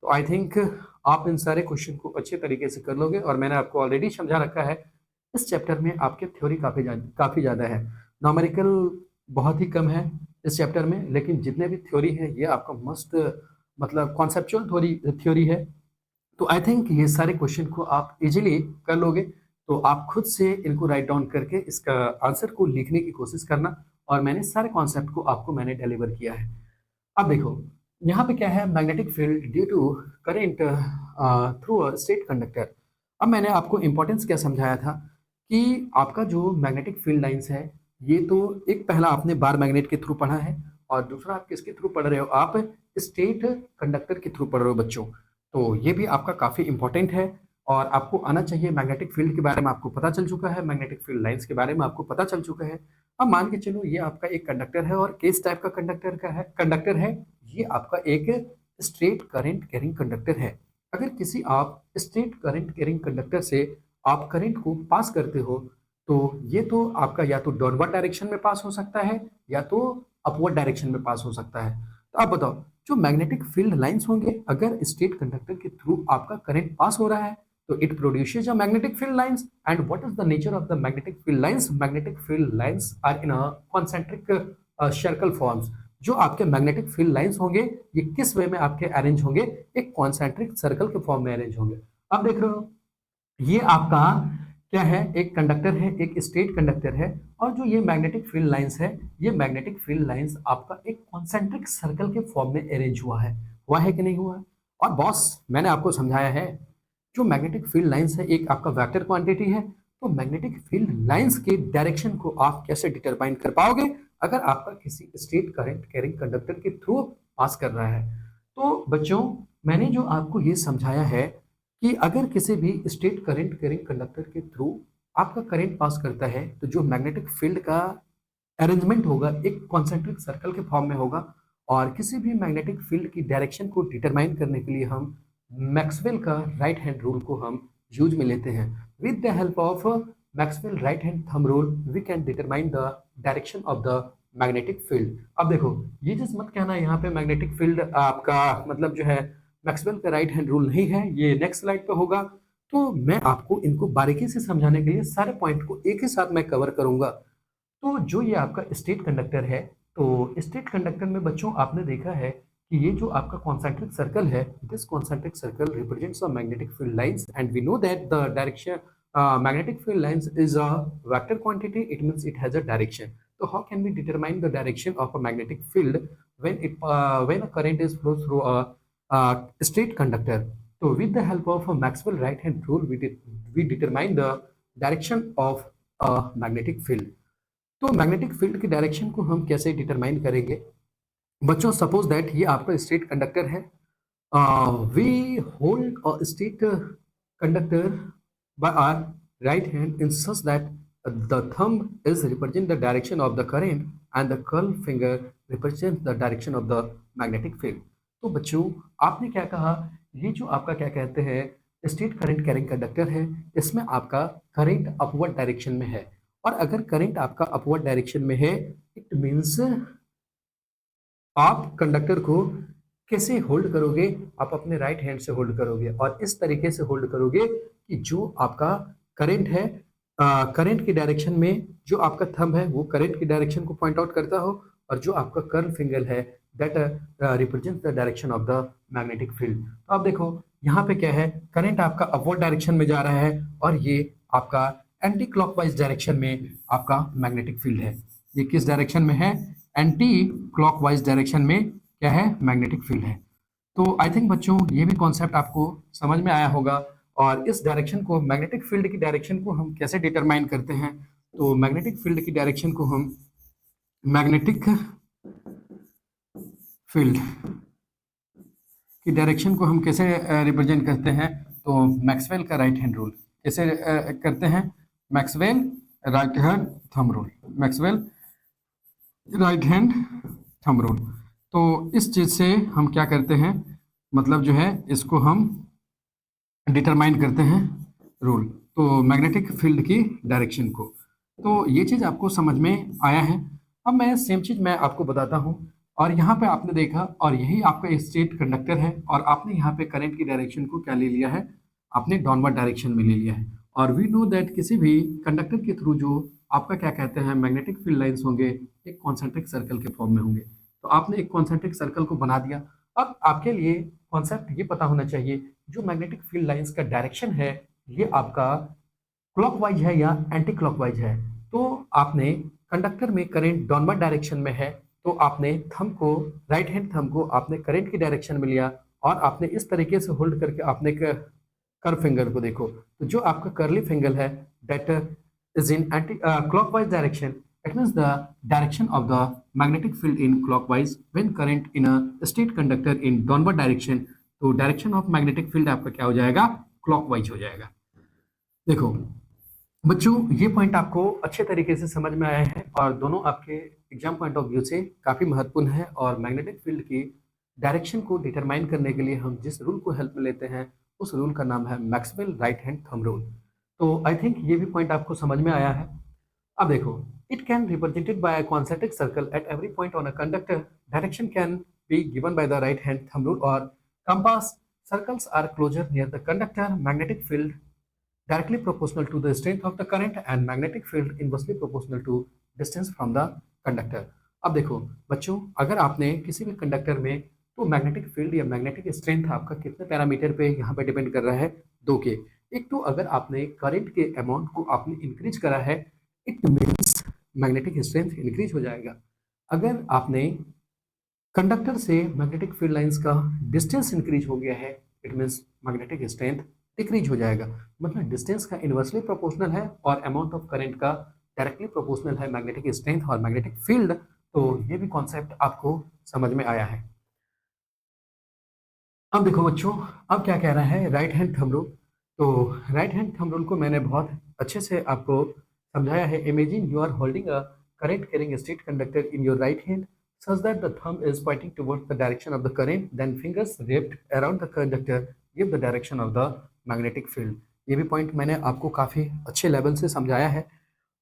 S1: तो आई थिंक आप इन सारे क्वेश्चन को अच्छे तरीके से कर लोगे। और मैंने आपको ऑलरेडी समझा रखा है, इस चैप्टर में आपके थ्योरी काफ़ी ज़्यादा है, नॉमेरिकल बहुत ही कम है इस चैप्टर में, लेकिन जितने भी थ्योरी है ये आपका मस्त मतलब कॉन्सेप्चुअल थ्योरी है। तो आई थिंक ये सारे क्वेश्चन को आप इजीली कर लोगे। तो आप खुद से इनको राइट डाउन करके इसका आंसर को लिखने की कोशिश करना, और मैंने सारे कॉन्सेप्ट को आपको मैंने डिलीवर किया है। अब देखो यहाँ पे क्या है, magnetic field due to current through a state conductor. अब मैंने आपको इंपॉर्टेंस क्या समझाया था कि आपका जो मैग्नेटिक फील्ड लाइंस है, ये तो एक पहला आपने बार मैग्नेट के थ्रू पढ़ा है, और दूसरा आप किसके थ्रू पढ़ रहे हो, आप स्टेट कंडक्टर के थ्रू पढ़ रहे हो बच्चों। तो ये भी आपका काफ़ी इंपॉर्टेंट है, और आपको आना चाहिए। मैग्नेटिक फील्ड के बारे में आपको पता चल चुका है, मैग्नेटिक फील्ड लाइंस के बारे में आपको पता चल चुका है। अब मान के चलो ये आपका एक कंडक्टर है, और किस टाइप का कंडक्टर है, ये आपका एक स्ट्रेट करंट कैरिंग कंडक्टर है। अगर किसी आप स्ट्रेट करंट कैरिंग कंडक्टर से आप करंट को पास करते हो, तो ये तो आपका या तो डाउनवर्ड डायरेक्शन में पास हो सकता है, या तो अपवर्ड डायरेक्शन में पास हो सकता है। तो आप बताओ, जो मैग्नेटिक फील्ड लाइंस होंगे, अगर स्ट्रेट कंडक्टर के थ्रू आपका करंट पास हो रहा है, तो it produces a magnetic field lines. And what is the nature of the magnetic field lines? Magnetic field lines are in a concentric circle forms. जो आपके मैग्नेटिक फील्ड लाइंस होंगे, ये किस वे में आपके अरेंज होंगे, एक कॉन्सेंट्रिक सर्कल के फॉर्म में अरेंज होंगे। अब देख रहे हो, ये आपका क्या है, एक कंडक्टर है, एक स्ट्रेट कंडक्टर है, और जो ये मैग्नेटिक फील्ड लाइंस है, ये मैग्नेटिक फील्ड लाइंस आपका एक कॉन्सेंट्रिक सर्कल के फॉर्म में अरेंज हुआ है कि नहीं हुआ है। और बॉस मैंने आपको समझाया है, जो मैग्नेटिक फील्ड लाइंस है एक आपका वेक्टर क्वांटिटी है। तो मैग्नेटिक फील्ड लाइंस के डायरेक्शन को आप कैसे डिटरमाइन कर पाओगे, अगर आपका किसी स्ट्रेट करंट कैरिंग कंडक्टर के थ्रू पास कर रहा है। तो बच्चों मैंने जो आपको ये समझाया है कि अगर किसी भी स्ट्रेट करंट कैरिंग कंडक्टर के थ्रू आपका करंट पास करता है, तो जो मैग्नेटिक फील्ड का अरेंजमेंट होगा एक कॉन्सेंट्रिक सर्कल के फॉर्म में होगा। और किसी भी मैग्नेटिक फील्ड की डायरेक्शन को डिटरमाइन करने के लिए हम मैक्सवेल का राइट हैंड रूल को हम यूज में लेते हैं। With the help of Maxwell right hand thumb rule we can determine the direction of the magnetic field. अब देखो, ये चीज मत कहना यहाँ पे मैग्नेटिक फील्ड आपका मतलब जो है मैक्सवेल का राइट हैंड रूल नहीं है, ये नेक्स्ट स्लाइड पे होगा। तो मैं आपको इनको बारीकी से समझाने के लिए सारे पॉइंट को एक ही साथ मैं कवर करूंगा। तो जो ये आपका स्ट्रेट कंडक्टर है, तो स्ट्रेट कंडक्टर में बच्चों आपने देखा है कि ये जो आपका कॉन्सेंट्रिक सर्कल है, this concentric circle represents a magnetic field lines, and we know that the direction magnetic field lines is a vector quantity. It means it has a direction. So how can we determine the direction of a magnetic field when a current is flows through a straight conductor? So with the help of a Maxwell right hand rule, we determine the direction of a magnetic field. तो magnetic field की direction को हम कैसे determine करेंगे बच्चों? Suppose that ये आपका straight conductor है, we hold a straight conductor by our right hand in such that the thumb is represent the direction of the current and the curl finger represents the direction of the magnetic field. तो बच्चों आपने क्या कहा, ये जो आपका क्या कहते हैं स्ट्रेट करंट कैरिंग कंडक्टर है, इसमें आपका करंट अपवर्ड डायरेक्शन में है। और अगर करंट आपका अपवर्ड डायरेक्शन में है, इट मीन्स आप कंडक्टर को कैसे होल्ड करोगे, आप अपने राइट हैंड से होल्ड करोगे, और इस तरीके से होल्ड करोगे कि जो आपका करंट है, करंट की डायरेक्शन में जो आपका थंब है वो करंट की डायरेक्शन को पॉइंट आउट करता हो, और जो आपका कर्ल फिंगर है that represents the direction of the magnetic field. तो आप देखो यहाँ पे क्या है, करंट आपका अपवर्ड डायरेक्शन में जा रहा है, और ये आपका एंटी क्लॉकवाइज डायरेक्शन में आपका मैग्नेटिक फील्ड है। ये किस डायरेक्शन में है? एंटी क्लॉकवाइज डायरेक्शन में क्या है? मैग्नेटिक फील्ड है। तो आई थिंक बच्चों ये भी कॉन्सेप्ट आपको समझ में आया होगा। और इस डायरेक्शन को, मैग्नेटिक फील्ड की डायरेक्शन को हम कैसे डिटरमाइन करते हैं? तो मैग्नेटिक फील्ड की डायरेक्शन को हम मैग्नेटिक फील्ड की डायरेक्शन को हम कैसे रिप्रेजेंट करते हैं? तो मैक्सवेल का राइट हैंड रूल कैसे करते हैं? Maxwell right hand thumb rule, Maxwell right hand thumb rule. तो इस चीज़ से हम क्या करते हैं, मतलब जो है इसको हम डिटरमाइन करते हैं रूल, तो मैग्नेटिक फील्ड की डायरेक्शन को। तो ये चीज़ आपको समझ में आया है। अब मैं सेम चीज़ मैं आपको बताता हूँ। और यहाँ पे आपने देखा, और यही आपका स्ट्रेट कंडक्टर है, और आपने यहाँ पे करंट की डायरेक्शन को क्या ले लिया है, आपने डाउनवर्ड डायरेक्शन में ले लिया है। और वी नो दैट किसी भी कंडक्टर के थ्रू जो आपका क्या कहते हैं मैग्नेटिक फील्ड लाइंस होंगे, एक कॉन्सेंट्रिक सर्कल के फॉर्म में होंगे। तो आपने एक कॉन्सेंट्रिक सर्कल को बना दिया। अब आपके लिए कॉन्सेप्ट ये पता होना चाहिए, जो मैग्नेटिक फील्ड लाइंस का डायरेक्शन है ये आपका क्लॉकवाइज है या एंटी क्लॉकवाइज है। तो आपने कंडक्टर में करंट डाउनवर्ड डायरेक्शन में है, तो आपने थंब को, राइट हैंड थंब को आपने करंट की डायरेक्शन में लिया, और आपने इस तरीके से होल्ड करके आपने कर्व फिंगर को देखो, तो जो आपका कर्ली फिंगर है that is in anti clockwise direction. It means the direction of the magnetic field in clockwise when current in a straight conductor in downward direction। तो डायरेक्शन ऑफ मैग्नेटिक फील्ड आपका क्या हो जाएगा, clockwise हो जाएगा। देखो बच्चों, ये पॉइंट आपको अच्छे तरीके से समझ में आया है, और दोनों आपके एग्जाम पॉइंट ऑफ व्यू से काफी महत्वपूर्ण है। और मैग्नेटिक फील्ड की डायरेक्शन को डिटरमाइन करने के लिए हम जिस रूल को हेल्प में लेते हैं, उस रूल का नाम है Maxwell right hand thumb rule. तो आई थिंक ये भी पॉइंट आपको समझ में आया है। अब देखो, it can represented by a concentric circle at every point on a conductor. Direction can be given by the right hand thumb rule or compass. Circles are closer near the conductor. Magnetic field directly proportional to the strength of the current and magnetic field inversely proportional to distance from the conductor। अब देखो बच्चों, अगर आपने किसी भी conductor में, तो magnetic field या मैग्नेटिक स्ट्रेंथ आपका कितने पैरामीटर पे यहाँ पे डिपेंड कर रहा है, दो के। एक तो अगर आपने करंट के अमाउंट को आपने इंक्रीज करा है, it means magnetic strength increase हो जाएगा। अगर आपने कंडक्टर से मैग्नेटिक फील्ड लाइंस का डिस्टेंस इंक्रीज हो गया है, it means magnetic strength decrease हो जाएगा। मतलब डिस्टेंस का इन्वर्सली प्रोपोर्शनल है और अमाउंट ऑफ करंट का डायरेक्टली प्रोपोर्शनल है मैग्नेटिक स्ट्रेंथ और मैग्नेटिक फील्ड। तो ये भी कॉन्सेप्ट आपको समझ में आया है। अब देखो बच्चों, अब क्या कह रहा है राइट हैंड थंब रूल। तो राइट हैंड थंब रूल को मैंने बहुत अच्छे से आपको समझाया है। Imagine you are holding a current carrying a straight conductor in your right hand such that the thumb is pointing towards the direction of the current, then fingers wrapped around the conductor give the direction of the magnetic field। ये भी point मैंने आपको काफी अच्छे level से समझाया है।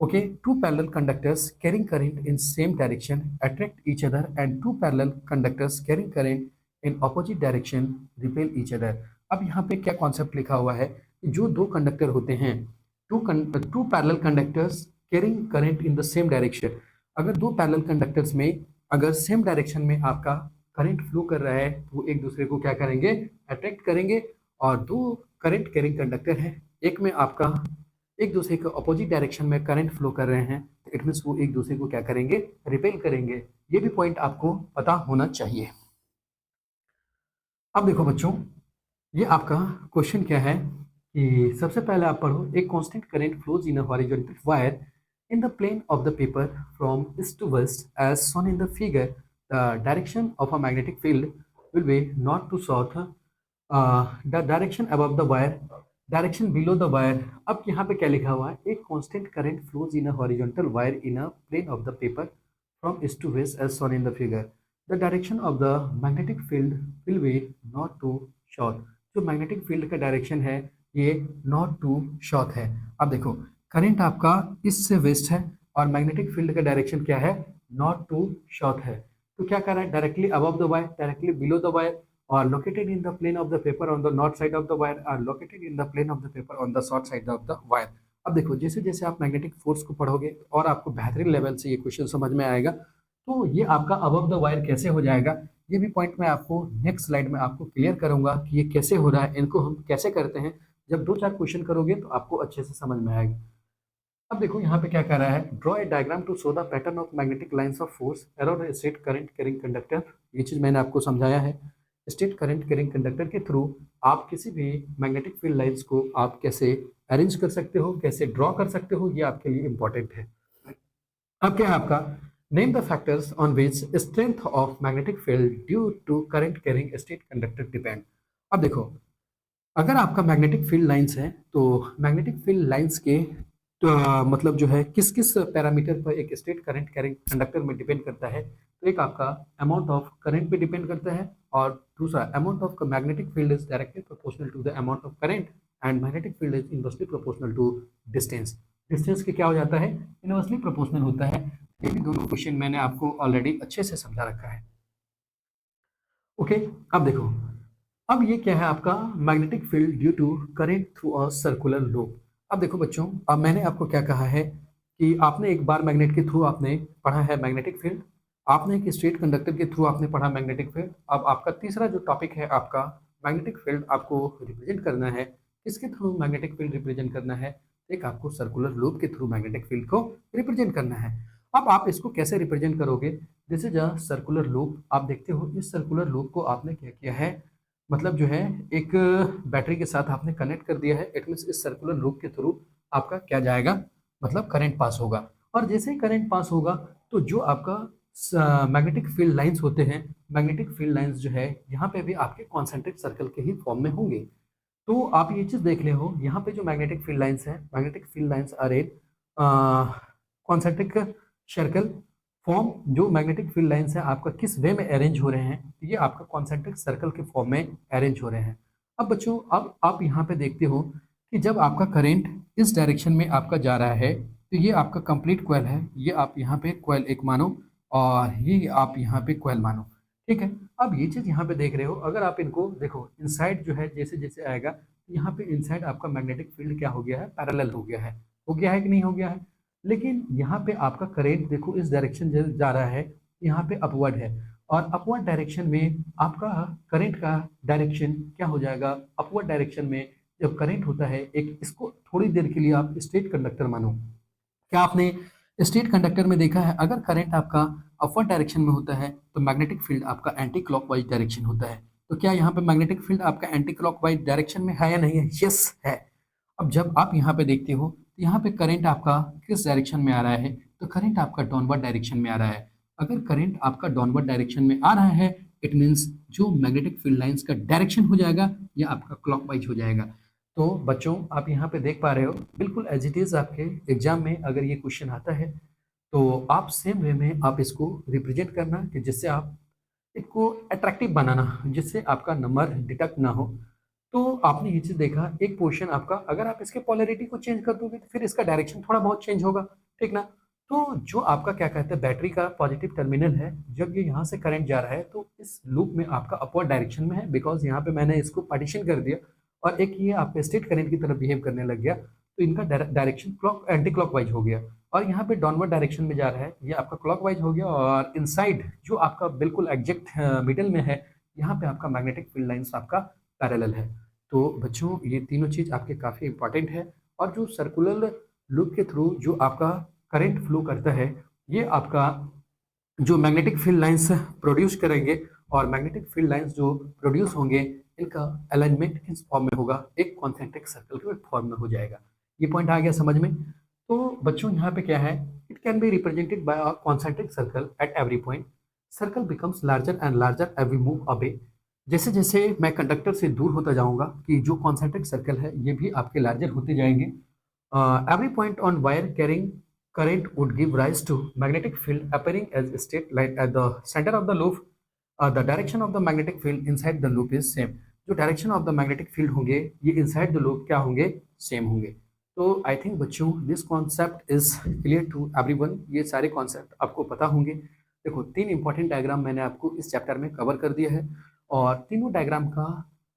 S1: Okay, two parallel conductors carrying current in same direction attract each other and two parallel conductors carrying current in opposite direction repel each other। अब यहाँ पे क्या कॉन्सेप्ट लिखा हुआ है, जो दो कंडक्टर होते हैं, two parallel conductors carrying current in the same direction. अगर दो पैरेलल कंडक्टर्स में अगर सेम डायरेक्शन में आपका करंट फ्लो कर रहा है, तो वो एक दूसरे को क्या करेंगे, अट्रैक्ट करेंगे। और दो करंट कैरिंग कंडक्टर है, एक में आपका एक दूसरे के अपोजिट डायरेक्शन में करंट फ्लो कर रहे हैं, तो इट मीन्स वो एक दूसरे को क्या करेंगे, रिपेल करेंगे। ये भी पॉइंट आपको पता होना चाहिए। अब देखो बच्चों, ये आपका क्वेश्चन क्या है कि सबसे पहले आप पढ़ो, एक constant current flows in a horizontal wire in the plane of the paper from east to west as shown in the figure। The direction of a magnetic field will be north to south। The direction above the wire, direction below the wire। अब यहाँ पे क्या लिखा हुआ है, एक constant current flows in a horizontal wire in a plane of the paper from east to west as shown in the figure। The direction of the magnetic field will be north to south। जो magnetic field का direction है ये north to south है। अब देखो, current आपका east से waste है और मैग्नेटिक फील्ड का डायरेक्शन क्या है, नॉर्थ टू साउथ है। तो क्या कर रहा है, directly above the wire, directly below the wire, और located in the plane of the paper on the north side of the wire, और located in the plane of the paper on the south side of the wire. अब देखो, जैसे जैसे आप magnetic force को पढ़ोगे और आपको बेहतरीन लेवल से ये क्वेश्चन समझ में आएगा। तो ये आपका अबव द वायर कैसे हो जाएगा, ये भी पॉइंट मैं आपको नेक्स्ट स्लाइड में आपको क्लियर करूंगा कि ये कैसे हो रहा है, इनको हम कैसे करते हैं। जब दो चार क्वेश्चन करोगे तो आपको अच्छे से समझ में आएगा। अब देखो यहाँ पे क्या कह रहा है, draw a diagram to show the pattern of magnetic lines of force around a straight current carrying conductor. ये चीज मैंने आपको समझाया है। स्ट्रेट करंट कैरिंग कंडक्टर के थ्रू आप किसी भी मैग्नेटिक फील्ड लाइंस को आप कैसे अरेंज कर सकते हो, कैसे ड्रॉ कर सकते हो, ये आपके लिए इंपॉर्टेंट है। अब क्या है आपका, name the factors on which strength of magnetic field due to current carrying straight conductor depend. अब देखो, अगर आपका मैग्नेटिक फील्ड लाइंस है, तो मैग्नेटिक फील्ड लाइंस के तो मतलब जो है किस किस पैरामीटर पर एक स्ट्रेट करंट कैरिंग कंडक्टर में डिपेंड करता है। तो एक आपका अमाउंट ऑफ करंट पे डिपेंड करता है, और दूसरा, amount of magnetic field is directly proportional to the amount of current and magnetic field is inversely proportional to distance. Distance के क्या हो जाता है, इनवर्सली प्रोपोर्शनल होता है। ये भी दोनों क्वेश्चन मैंने आपको ऑलरेडी अच्छे से समझा रखा है। ओके, अब देखो, अब ये क्या है आपका magnetic field due to current through a circular loop. अब देखो बच्चों, अब मैंने आपको क्या कहा है कि आपने एक बार मैग्नेट के थ्रू आपने पढ़ा है मैग्नेटिक फील्ड, आपने एक स्ट्रेट कंडक्टर के थ्रू आपने पढ़ा मैग्नेटिक फील्ड। अब आपका तीसरा जो टॉपिक है आपका मैग्नेटिक फील्ड आपको रिप्रेजेंट करना है, किसके थ्रू मैग्नेटिक फील्ड रिप्रेजेंट करना है, एक आपको सर्कुलर लूप के थ्रू मैग्नेटिक फील्ड को रिप्रेजेंट करना है। अब आप इसको कैसे रिप्रेजेंट करोगे, this is a circular loop. आप देखते हो इस सर्कुलर लूप को आपने क्या किया है, मतलब जो है एक बैटरी के साथ आपने कनेक्ट कर दिया है। इट मीन्स इस सर्कुलर लूप के थ्रू आपका क्या जाएगा, मतलब करंट पास होगा। और जैसे ही करंट पास होगा तो जो आपका मैग्नेटिक फील्ड लाइंस होते हैं, मैग्नेटिक फील्ड लाइंस जो है यहाँ पे भी आपके कॉन्सेंट्रिक सर्कल के ही फॉर्म में होंगे। तो आप ये चीज देख ले हो, यहाँ पे जो मैग्नेटिक फील्ड लाइंस है, magnetic field lines are in concentric circle form. जो मैग्नेटिक फील्ड लाइंस है आपका किस वे में अरेंज हो रहे हैं, ये आपका कॉन्सेंट्रिक सर्कल के फॉर्म में अरेंज हो रहे हैं। अब बच्चों, अब आप यहाँ पे देखते हो कि जब आपका करंट इस डायरेक्शन में आपका जा रहा है तो ये आपका कंप्लीट कॉइल है, ये आप यहाँ पे कॉइल एक मानो और ये आप यहाँ पे कॉइल मानो, ठीक है। अब ये चीज यहाँ पे देख रहे हो, अगर आप इनको देखो इनसाइड जो है जैसे जैसे आएगा, यहाँ पे इनसाइड आपका मैग्नेटिक फील्ड क्या हो गया है, पैरेलल हो गया है कि नहीं हो गया है। लेकिन यहाँ पे आपका करंट देखो इस डायरेक्शन जा रहा है, यहाँ पे अपवर्ड है, और अपवर्ड डायरेक्शन में आपका करंट का डायरेक्शन क्या हो जाएगा, अपवर्ड डायरेक्शन में जब करंट होता है, एक इसको थोड़ी देर के लिए आप स्ट्रेट कंडक्टर मानो। क्या आपने स्ट्रेट कंडक्टर में देखा है, अगर करंट आपका अपवर्ड डायरेक्शन में होता है तो मैग्नेटिक फील्ड आपका एंटी क्लॉकवाइज डायरेक्शन होता है। तो क्या यहाँ पे मैग्नेटिक फील्ड आपका एंटी क्लॉकवाइज डायरेक्शन में है या नहीं है, यस है। अब जब आप यहाँ पे देखते हो तो यहाँ पे करंट आपका किस डायरेक्शन में आ रहा है, तो करंट आपका डाउनवर्ड डायरेक्शन में आ रहा है। अगर करंट आपका डाउनवर्ड डायरेक्शन में आ रहा है, इट मीन्स जो मैग्नेटिक फील्ड लाइंस का डायरेक्शन हो जाएगा या आपका क्लॉकवाइज हो जाएगा। तो बच्चों आप यहाँ पे देख पा रहे हो, बिल्कुल एज इट इज आपके एग्जाम में अगर ये क्वेश्चन आता है तो आप सेम वे में आप इसको रिप्रेजेंट करना कि जिससे आप इसको अट्रैक्टिव बनाना, जिससे आपका नंबर डिडक्ट ना हो। तो आपने ये चीज देखा, एक पोर्शन आपका अगर आप इसके पोलैरिटी को चेंज कर दोगे तो फिर इसका डायरेक्शन थोड़ा बहुत चेंज होगा, ठीक ना। तो जो आपका क्या कहते हैं बैटरी का पॉजिटिव टर्मिनल है, जब ये यहाँ से करंट जा रहा है तो इस लूप में आपका अपवर्ड डायरेक्शन में है, बिकॉज यहाँ पे मैंने इसको पार्टीशन कर दिया और एक ये आपके स्ट्रेट करंट की तरफ बिहेव करने लग गया, तो इनका डायरेक्शन क्लॉक एंटी क्लॉकवाइज हो गया। और यहाँ पे डाउनवर्ड डायरेक्शन में जा रहा है, ये आपका क्लॉकवाइज हो गया। और इनसाइड जो आपका बिल्कुल एग्जैक्ट मिडल में है, यहाँ पे आपका मैग्नेटिक फील्ड लाइंस आपका पैरेलल है। तो बच्चों ये तीनों चीज आपके काफी इंपॉर्टेंट है। और जो सर्कुलर लूप के थ्रू जो आपका करंट फ्लो करता है, ये आपका जो मैग्नेटिक फील्ड लाइंस प्रोड्यूस करेंगे, और मैग्नेटिक फील्ड लाइंस जो प्रोड्यूस होंगे इनका अलाइनमेंट किस फॉर्म में होगा, एक कॉन्सेंट्रिक सर्कल के फॉर्म में हो जाएगा। ये पॉइंट आ गया समझ में। तो बच्चों यहाँ पे क्या है, it can be represented by a concentric circle at every point. Circle becomes larger and larger every move away. जैसे जैसे मैं कंडक्टर से दूर होता जाऊंगा कि जो कॉन्सेंट्रिक सर्कल है ये भी आपके लार्जर होते जाएंगे। Every point on wire carrying current would give rise to magnetic field appearing as a straight line at the center of the loop. The direction of the magnetic field inside the loop is same. जो direction of the magnetic field होंगे ये inside the loop क्या होंगे, same होंगे। तो I think बच्चों this concept is clear to everyone, ये सारे कॉन्सेप्ट आपको पता होंगे। देखो 3 इंपॉर्टेंट डायग्राम मैंने आपको इस चैप्टर में कवर कर दिया है, और तीनों डायग्राम का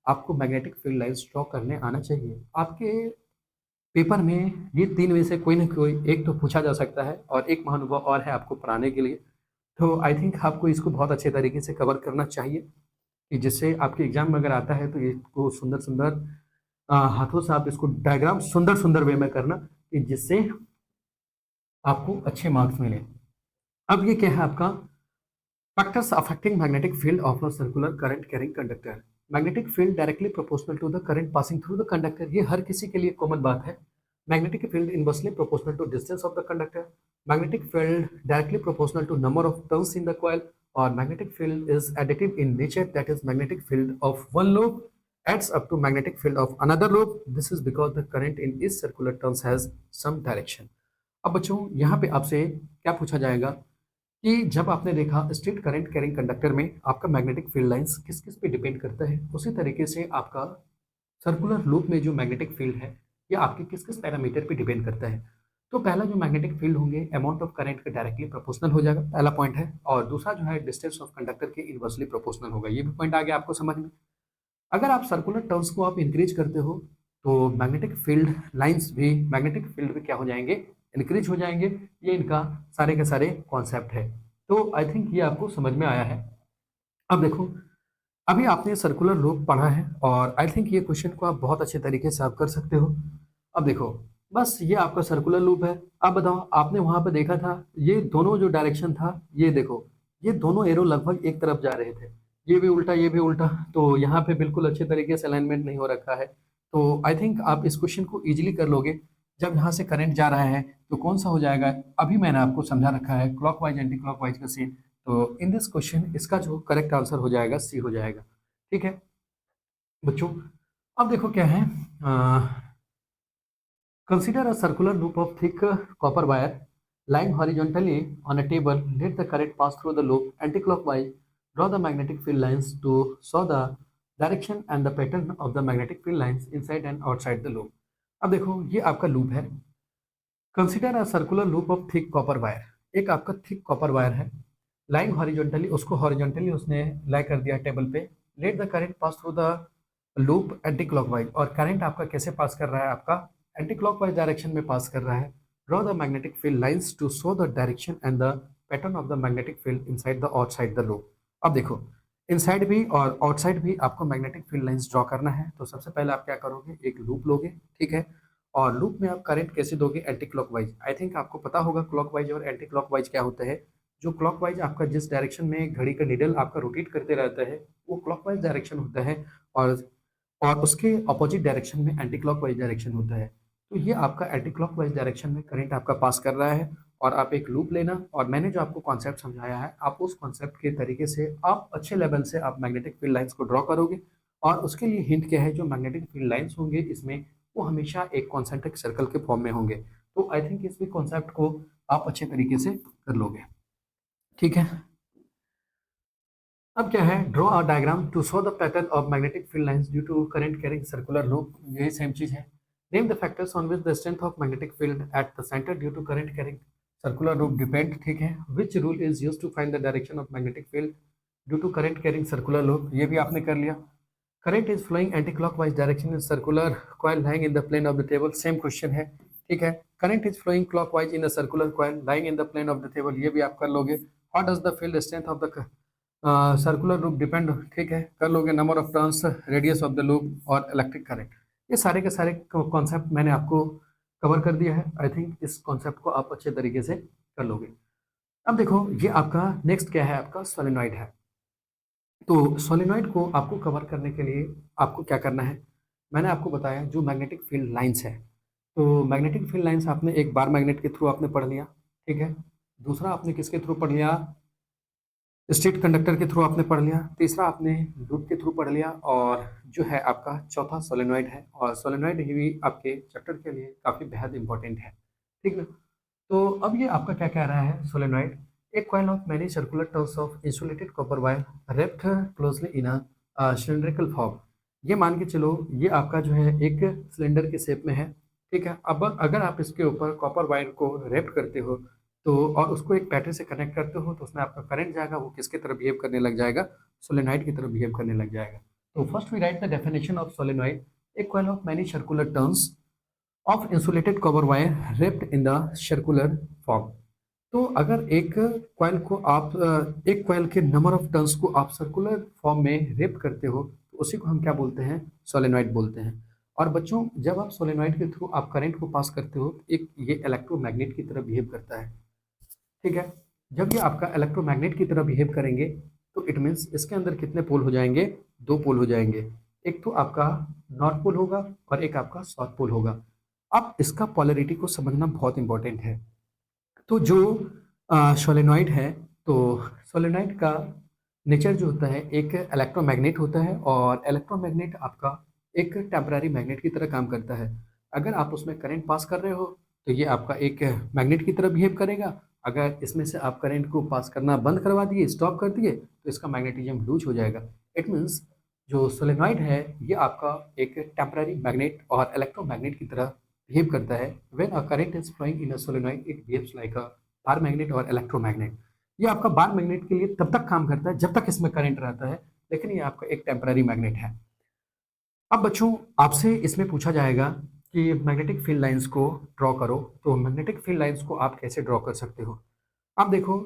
S1: आपको मैग्नेटिक फील्ड लाइंस ड्रॉ करने आना चाहिए। आपके पेपर में ये 3 में से कोई ना कोई एक तो पूछा जा सकता है, और एक महानुभव और है आपको पढ़ाने के लिए। तो आई थिंक आपको इसको बहुत अच्छे तरीके से कवर करना चाहिए, कि जिससे आपके एग्जाम में अगर आता है तो इसको सुंदर सुंदर हाथों से आप इसको डायग्राम सुंदर सुंदर वे में करना, कि जिससे आपको अच्छे मार्क्स मिले। अब ये क्या है आपका factors affecting magnetic field of a circular current carrying conductor. Magnetic field directly proportional to the current passing through the conductor, ये हर किसी के लिए कॉमन बात है। Magnetic field inversely proportional to distance of the conductor. Magnetic field directly proportional to number of turns in the coil. और magnetic field is additive in nature, that is magnetic field of one loop adds up to magnetic field of another loop. This is because the current in each circular turns has some direction. अब बच्चों यहाँ पे आपसे क्या पूछा जाएगा कि जब आपने देखा स्ट्रेट करंट कैरिंग कंडक्टर में आपका मैग्नेटिक फील्ड लाइंस किस किस पे डिपेंड करता है, उसी तरीके से आपका सर्कुलर लूप में जो मैग्नेटिक फील्ड है ये आपके किस किस पैरामीटर पे डिपेंड करता है। तो पहला जो मैग्नेटिक फील्ड होंगे अमाउंट ऑफ करंट के डायरेक्टली प्रोपोर्शनल हो जाएगा, पहला पॉइंट है। और दूसरा जो है डिस्टेंस ऑफ कंडक्टर के इनवर्सली प्रोपोर्शनल होगा। ये भी पॉइंट आ गया आपको समझ में। अगर आप सर्कुलर टर्म्स को आप इंक्रीज करते हो तो मैग्नेटिक फील्ड भी क्या हो जाएंगे, इंक्रीज हो जाएंगे। ये इनका सारे के सारे कॉन्सेप्ट है। तो आई थिंक ये आपको समझ में आया है। अब देखो, अभी आपने सर्कुलर लूप पढ़ा है और आई थिंक ये क्वेश्चन को आप बहुत अच्छे तरीके से आप कर सकते हो। अब देखो, बस ये आपका सर्कुलर लूप है। अब बताओ, आपने वहां पे देखा था ये दोनों जो डायरेक्शन था, ये देखो ये दोनों एरो लगभग एक तरफ जा रहे थे, ये भी उल्टा ये भी उल्टा। तो यहाँ पे बिल्कुल अच्छे तरीके से अलाइनमेंट नहीं हो रखा है। तो आई थिंक आप इस क्वेश्चन को इजीली कर लोगे। जब यहाँ से करंट जा रहा है तो कौन सा हो जाएगा, अभी मैंने आपको समझा रखा है क्लॉकवाइज एंटी क्लॉकवाइज का सीन। तो इन दिस क्वेश्चन इसका जो करेक्ट आंसर हो जाएगा सी हो जाएगा। ठीक है बच्चों, अब देखो क्या है। Consider a circular loop of thick copper wire lying horizontally on a table. Let the current pass through the loop anticlockwise. Draw the magnetic field lines to show the direction and the pattern of the magnetic field lines inside and outside the loop. अब देखो ये आपका loop है। Consider a circular loop of thick copper wire, एक आपका thick copper wire है, lying horizontally, उसको horizontally उसने लाई कर दिया टेबल पे। Let the current pass through the loop anti clockwise, और करंट आपका कैसे पास कर रहा है, आपका एंटी क्लॉकवाइज डायरेक्शन में पास कर रहा है। Draw the magnetic field lines to show the direction and the pattern of the magnetic field inside the outside the loop. अब देखो, इनसाइड भी और आउटसाइड भी आपको मैग्नेटिक फील्ड लाइंस ड्रॉ करना है। तो सबसे पहले आप क्या करोगे, एक लूप लोगे, ठीक है। और लूप में आप करंट कैसे दोगे, एंटी क्लॉकवाइज। आई थिंक आपको पता होगा क्लॉकवाइज और एंटी क्लॉकवाइज क्या होता है। जो क्लॉकवाइज आपका जिस डायरेक्शन में घड़ी का निडल आपका रोटेट करते रहता है वो क्लॉकवाइज डायरेक्शन होता है, और उसके अपोजिट डायरेक्शन में एंटी क्लॉकवाइज डायरेक्शन होता है। तो ये आपका एंटी क्लॉकवाइज डायरेक्शन में करंट आपका पास कर रहा है, और आप एक लूप लेना, और मैंने जो आपको कॉन्सेप्ट समझाया है आप उस कॉन्सेप्ट के तरीके से आप अच्छे लेवल से आप मैग्नेटिक फील्ड लाइंस को ड्रॉ करोगे। और उसके लिए हिंट क्या है, जो मैग्नेटिक फील्ड लाइंस होंगे इसमें वो हमेशा एक कॉन्सेंट्रिक सर्कल के फॉर्म में होंगे। तो आई थिंक इस भी कॉन्सेप्ट को आप अच्छे तरीके से कर लोगे, ठीक है। अब क्या है, draw a diagram to show the pattern of magnetic field lines due to current carrying circular loop. यही सेम चीज है। Name the factors on which the strength of magnetic field at the centre due to current carrying circular loop depend, ठीक है। Which rule is used to find the direction of magnetic field due to current carrying circular loop, ये भी आपने कर लिया। Current is flowing anticlockwise direction in circular coil lying in the plane of the table, same question है, ठीक है। Current is flowing clockwise in a circular coil lying in the plane of the table, ये भी आप कर लोगे। What does the field strength of the circular loop depend, ठीक है, कर लोगे। Number of turns, radius of the loop और इलेक्ट्रिक करंट, ये सारे के सारे कॉन्सेप्ट मैंने आपको कवर कर दिया है। आई थिंक इस कॉन्सेप्ट को आप अच्छे तरीके से कर लोगे। अब देखो, ये आपका नेक्स्ट क्या है, आपका सोलेनॉइड है। तो सोलेनॉइड को आपको कवर करने के लिए आपको क्या करना है, मैंने आपको बताया जो मैग्नेटिक फील्ड लाइंस है। तो मैग्नेटिक फील्ड लाइंस आपने एक बार मैग्नेट के थ्रू आपने पढ़ लिया, ठीक है। दूसरा आपने किसके थ्रू पढ़ लिया, स्ट्रेट कंडक्टर के थ्रू आपने पढ़ लिया। तीसरा आपने लूप के थ्रू पढ़ लिया, और जो है आपका चौथा सोलेनॉइड है। और सोलेनॉइड ही भी आपके चैप्टर के लिए काफ़ी बेहद इंपॉर्टेंट है, ठीक ना। तो अब ये आपका क्या कह रहा है, सोलेनॉइड एक coil of many circular turns of insulated copper wire wrapped closely in a cylindrical form. ये मान के चलो ये आपका जो है एक सिलेंडर के शेप में है, ठीक है। अब अगर आप इसके ऊपर कॉपर वायर को रेप्ट करते हो तो और उसको एक पैटर्न से कनेक्ट करते हो तो उसमें आपका करंट जाएगा, वो किसके तरफ बिहेव करने लग जाएगा, सोलेनॉइड की तरफ बिहेव करने लग जाएगा। तो first we write the definition of solenoid, एक coil of many circular turns of insulated copper wire wrapped in the circular form. तो अगर एक कॉइल को आप एक कॉइल के नंबर ऑफ टर्न्स को आप सर्कुलर फॉर्म में रेप करते हो तो उसी को हम क्या बोलते हैं, सोलेनॉइड बोलते हैं। और बच्चों, जब आप सोलेनॉइड के थ्रू आप करंट को पास करते हो तो एक ये इलेक्ट्रोमैग्नेट की तरह बिहेव करता है, ठीक है। जब ये आपका इलेक्ट्रोमैग्नेट की तरह बिहेव करेंगे तो इट मीन्स इसके अंदर कितने पोल हो जाएंगे, दो पोल हो जाएंगे। एक तो आपका नॉर्थ पोल होगा और एक आपका साउथ पोल होगा। अब इसका पोलैरिटी को समझना बहुत इंपॉर्टेंट है। तो जो सोलेनॉइड है, तो सोलेनॉइड का नेचर जो होता है एक इलेक्ट्रोमैग्नेट होता है, और इलेक्ट्रोमैग्नेट आपका एक टेम्पररी मैग्नेट की तरह काम करता है। अगर आप उसमें करंट पास कर रहे हो तो ये आपका एक मैग्नेट की तरह बिहेव करेगा, अगर इसमें से आप करंट को पास करना बंद करवा दिए, स्टॉप कर दिए, तो इसका मैग्नेटिज्म लूज हो जाएगा। इट मीन्स जो सोलेनॉइड है ये आपका एक टेम्पररी मैग्नेट और इलेक्ट्रोमैग्नेट की तरह बिहेव करता है। When a current is flowing in a solenoid it behaves like a bar magnet और इलेक्ट्रोमैग्नेट। ये आपका बार मैग्नेट के लिए तब तक काम करता है जब तक इसमें करंट रहता है, लेकिन ये आपका एक टेम्पररी मैग्नेट है। अब बच्चों आपसे इसमें पूछा जाएगा कि मैग्नेटिक फील्ड लाइंस को ड्रॉ करो, तो मैग्नेटिक फील्ड लाइंस को आप कैसे ड्रॉ कर सकते हो। अब देखो,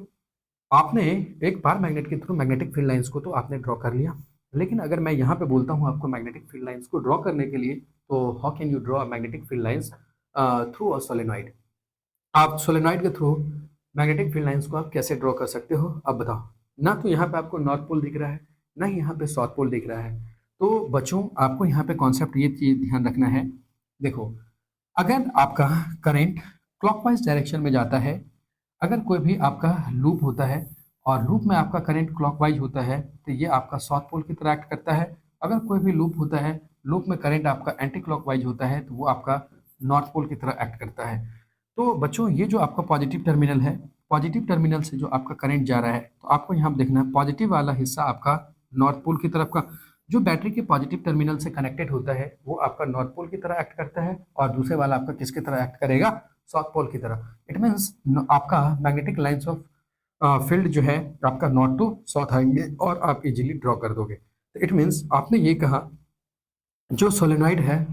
S1: आपने एक बार मैग्नेट के थ्रू मैग्नेटिक फील्ड लाइंस को तो आपने ड्रॉ कर लिया, लेकिन अगर मैं यहाँ पे बोलता हूँ आपको मैग्नेटिक फील्ड लाइंस को ड्रॉ करने के लिए, तो how can you draw magnetic field lines through a solenoid. आप सोलेनॉइड के थ्रू मैग्नेटिक फील्ड लाइंस को आप कैसे ड्रॉ कर सकते हो, अब बताओ। ना तो यहाँ पे आपको नॉर्थ पोल दिख रहा है, ना ही यहाँ पे साउथ पोल दिख रहा है। तो बच्चों आपको यहाँ पे कॉन्सेप्ट ये चीज ध्यान रखना है। देखो, अगर आपका करंट क्लॉकवाइज डायरेक्शन में जाता है, अगर कोई भी आपका लूप होता है और लूप में आपका करंट क्लॉकवाइज होता है, तो ये आपका साउथ पोल की तरह एक्ट करता है। अगर कोई भी लूप होता है, लूप में करंट आपका एंटी क्लॉकवाइज होता है, तो वो आपका नॉर्थ पोल की तरह एक्ट करता है। तो बच्चों ये जो आपका पॉजिटिव टर्मिनल है, पॉजिटिव टर्मिनल से जो आपका करंट जा रहा है, तो आपको यहाँ पे देखना है पॉजिटिव वाला हिस्सा आपका नॉर्थ पोल की तरफ का, जो बैटरी के पॉजिटिव टर्मिनल से कनेक्टेड होता है वो आपका नॉर्थ पोल की तरह एक्ट करता है, और दूसरे वाला आपका किसकी तरह एक्ट करेगा, साउथ पोल की तरह। इट मीन्स आपका मैग्नेटिक लाइंस ऑफ फील्ड जो है आपका नॉर्थ टू साउथ आएंगे और आप इजीली ड्रॉ कर दोगे। तो इट मीन्स आपने ये कहा जो सोलेनॉइड है,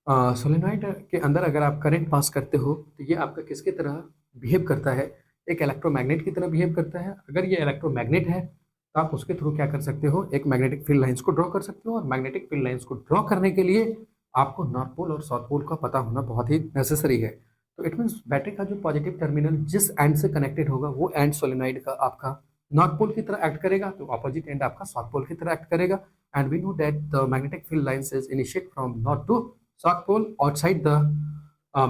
S1: सोलेनॉइड के अंदर अगर आप करंट पास करते हो तो ये आपका किसकी तरह बिहेव करता है, एक इलेक्ट्रोमैग्नेट की तरह बिहेव करता है। अगर ये इलेक्ट्रोमैग्नेट है तो आप उसके थ्रू क्या कर सकते हो, एक मैग्नेटिक फील्ड लाइंस को ड्रॉ कर सकते हो। और मैग्नेटिक फील्ड लाइंस को ड्रॉ करने के लिए आपको नॉर्थ पोल और साउथ पोल का पता होना बहुत ही नेसेसरी है। तो इट मीन्स बैटरी का जो पॉजिटिव टर्मिनल जिस एंड से कनेक्टेड होगा वो एंड सोलेनॉइड का आपका नॉर्थ पोल की तरह एक्ट करेगा, तो अपोजिट एंड आपका साउथ पोल की तरह एक्ट करेगा। And we know that the magnetic field lines is initiate from north to south pole outside the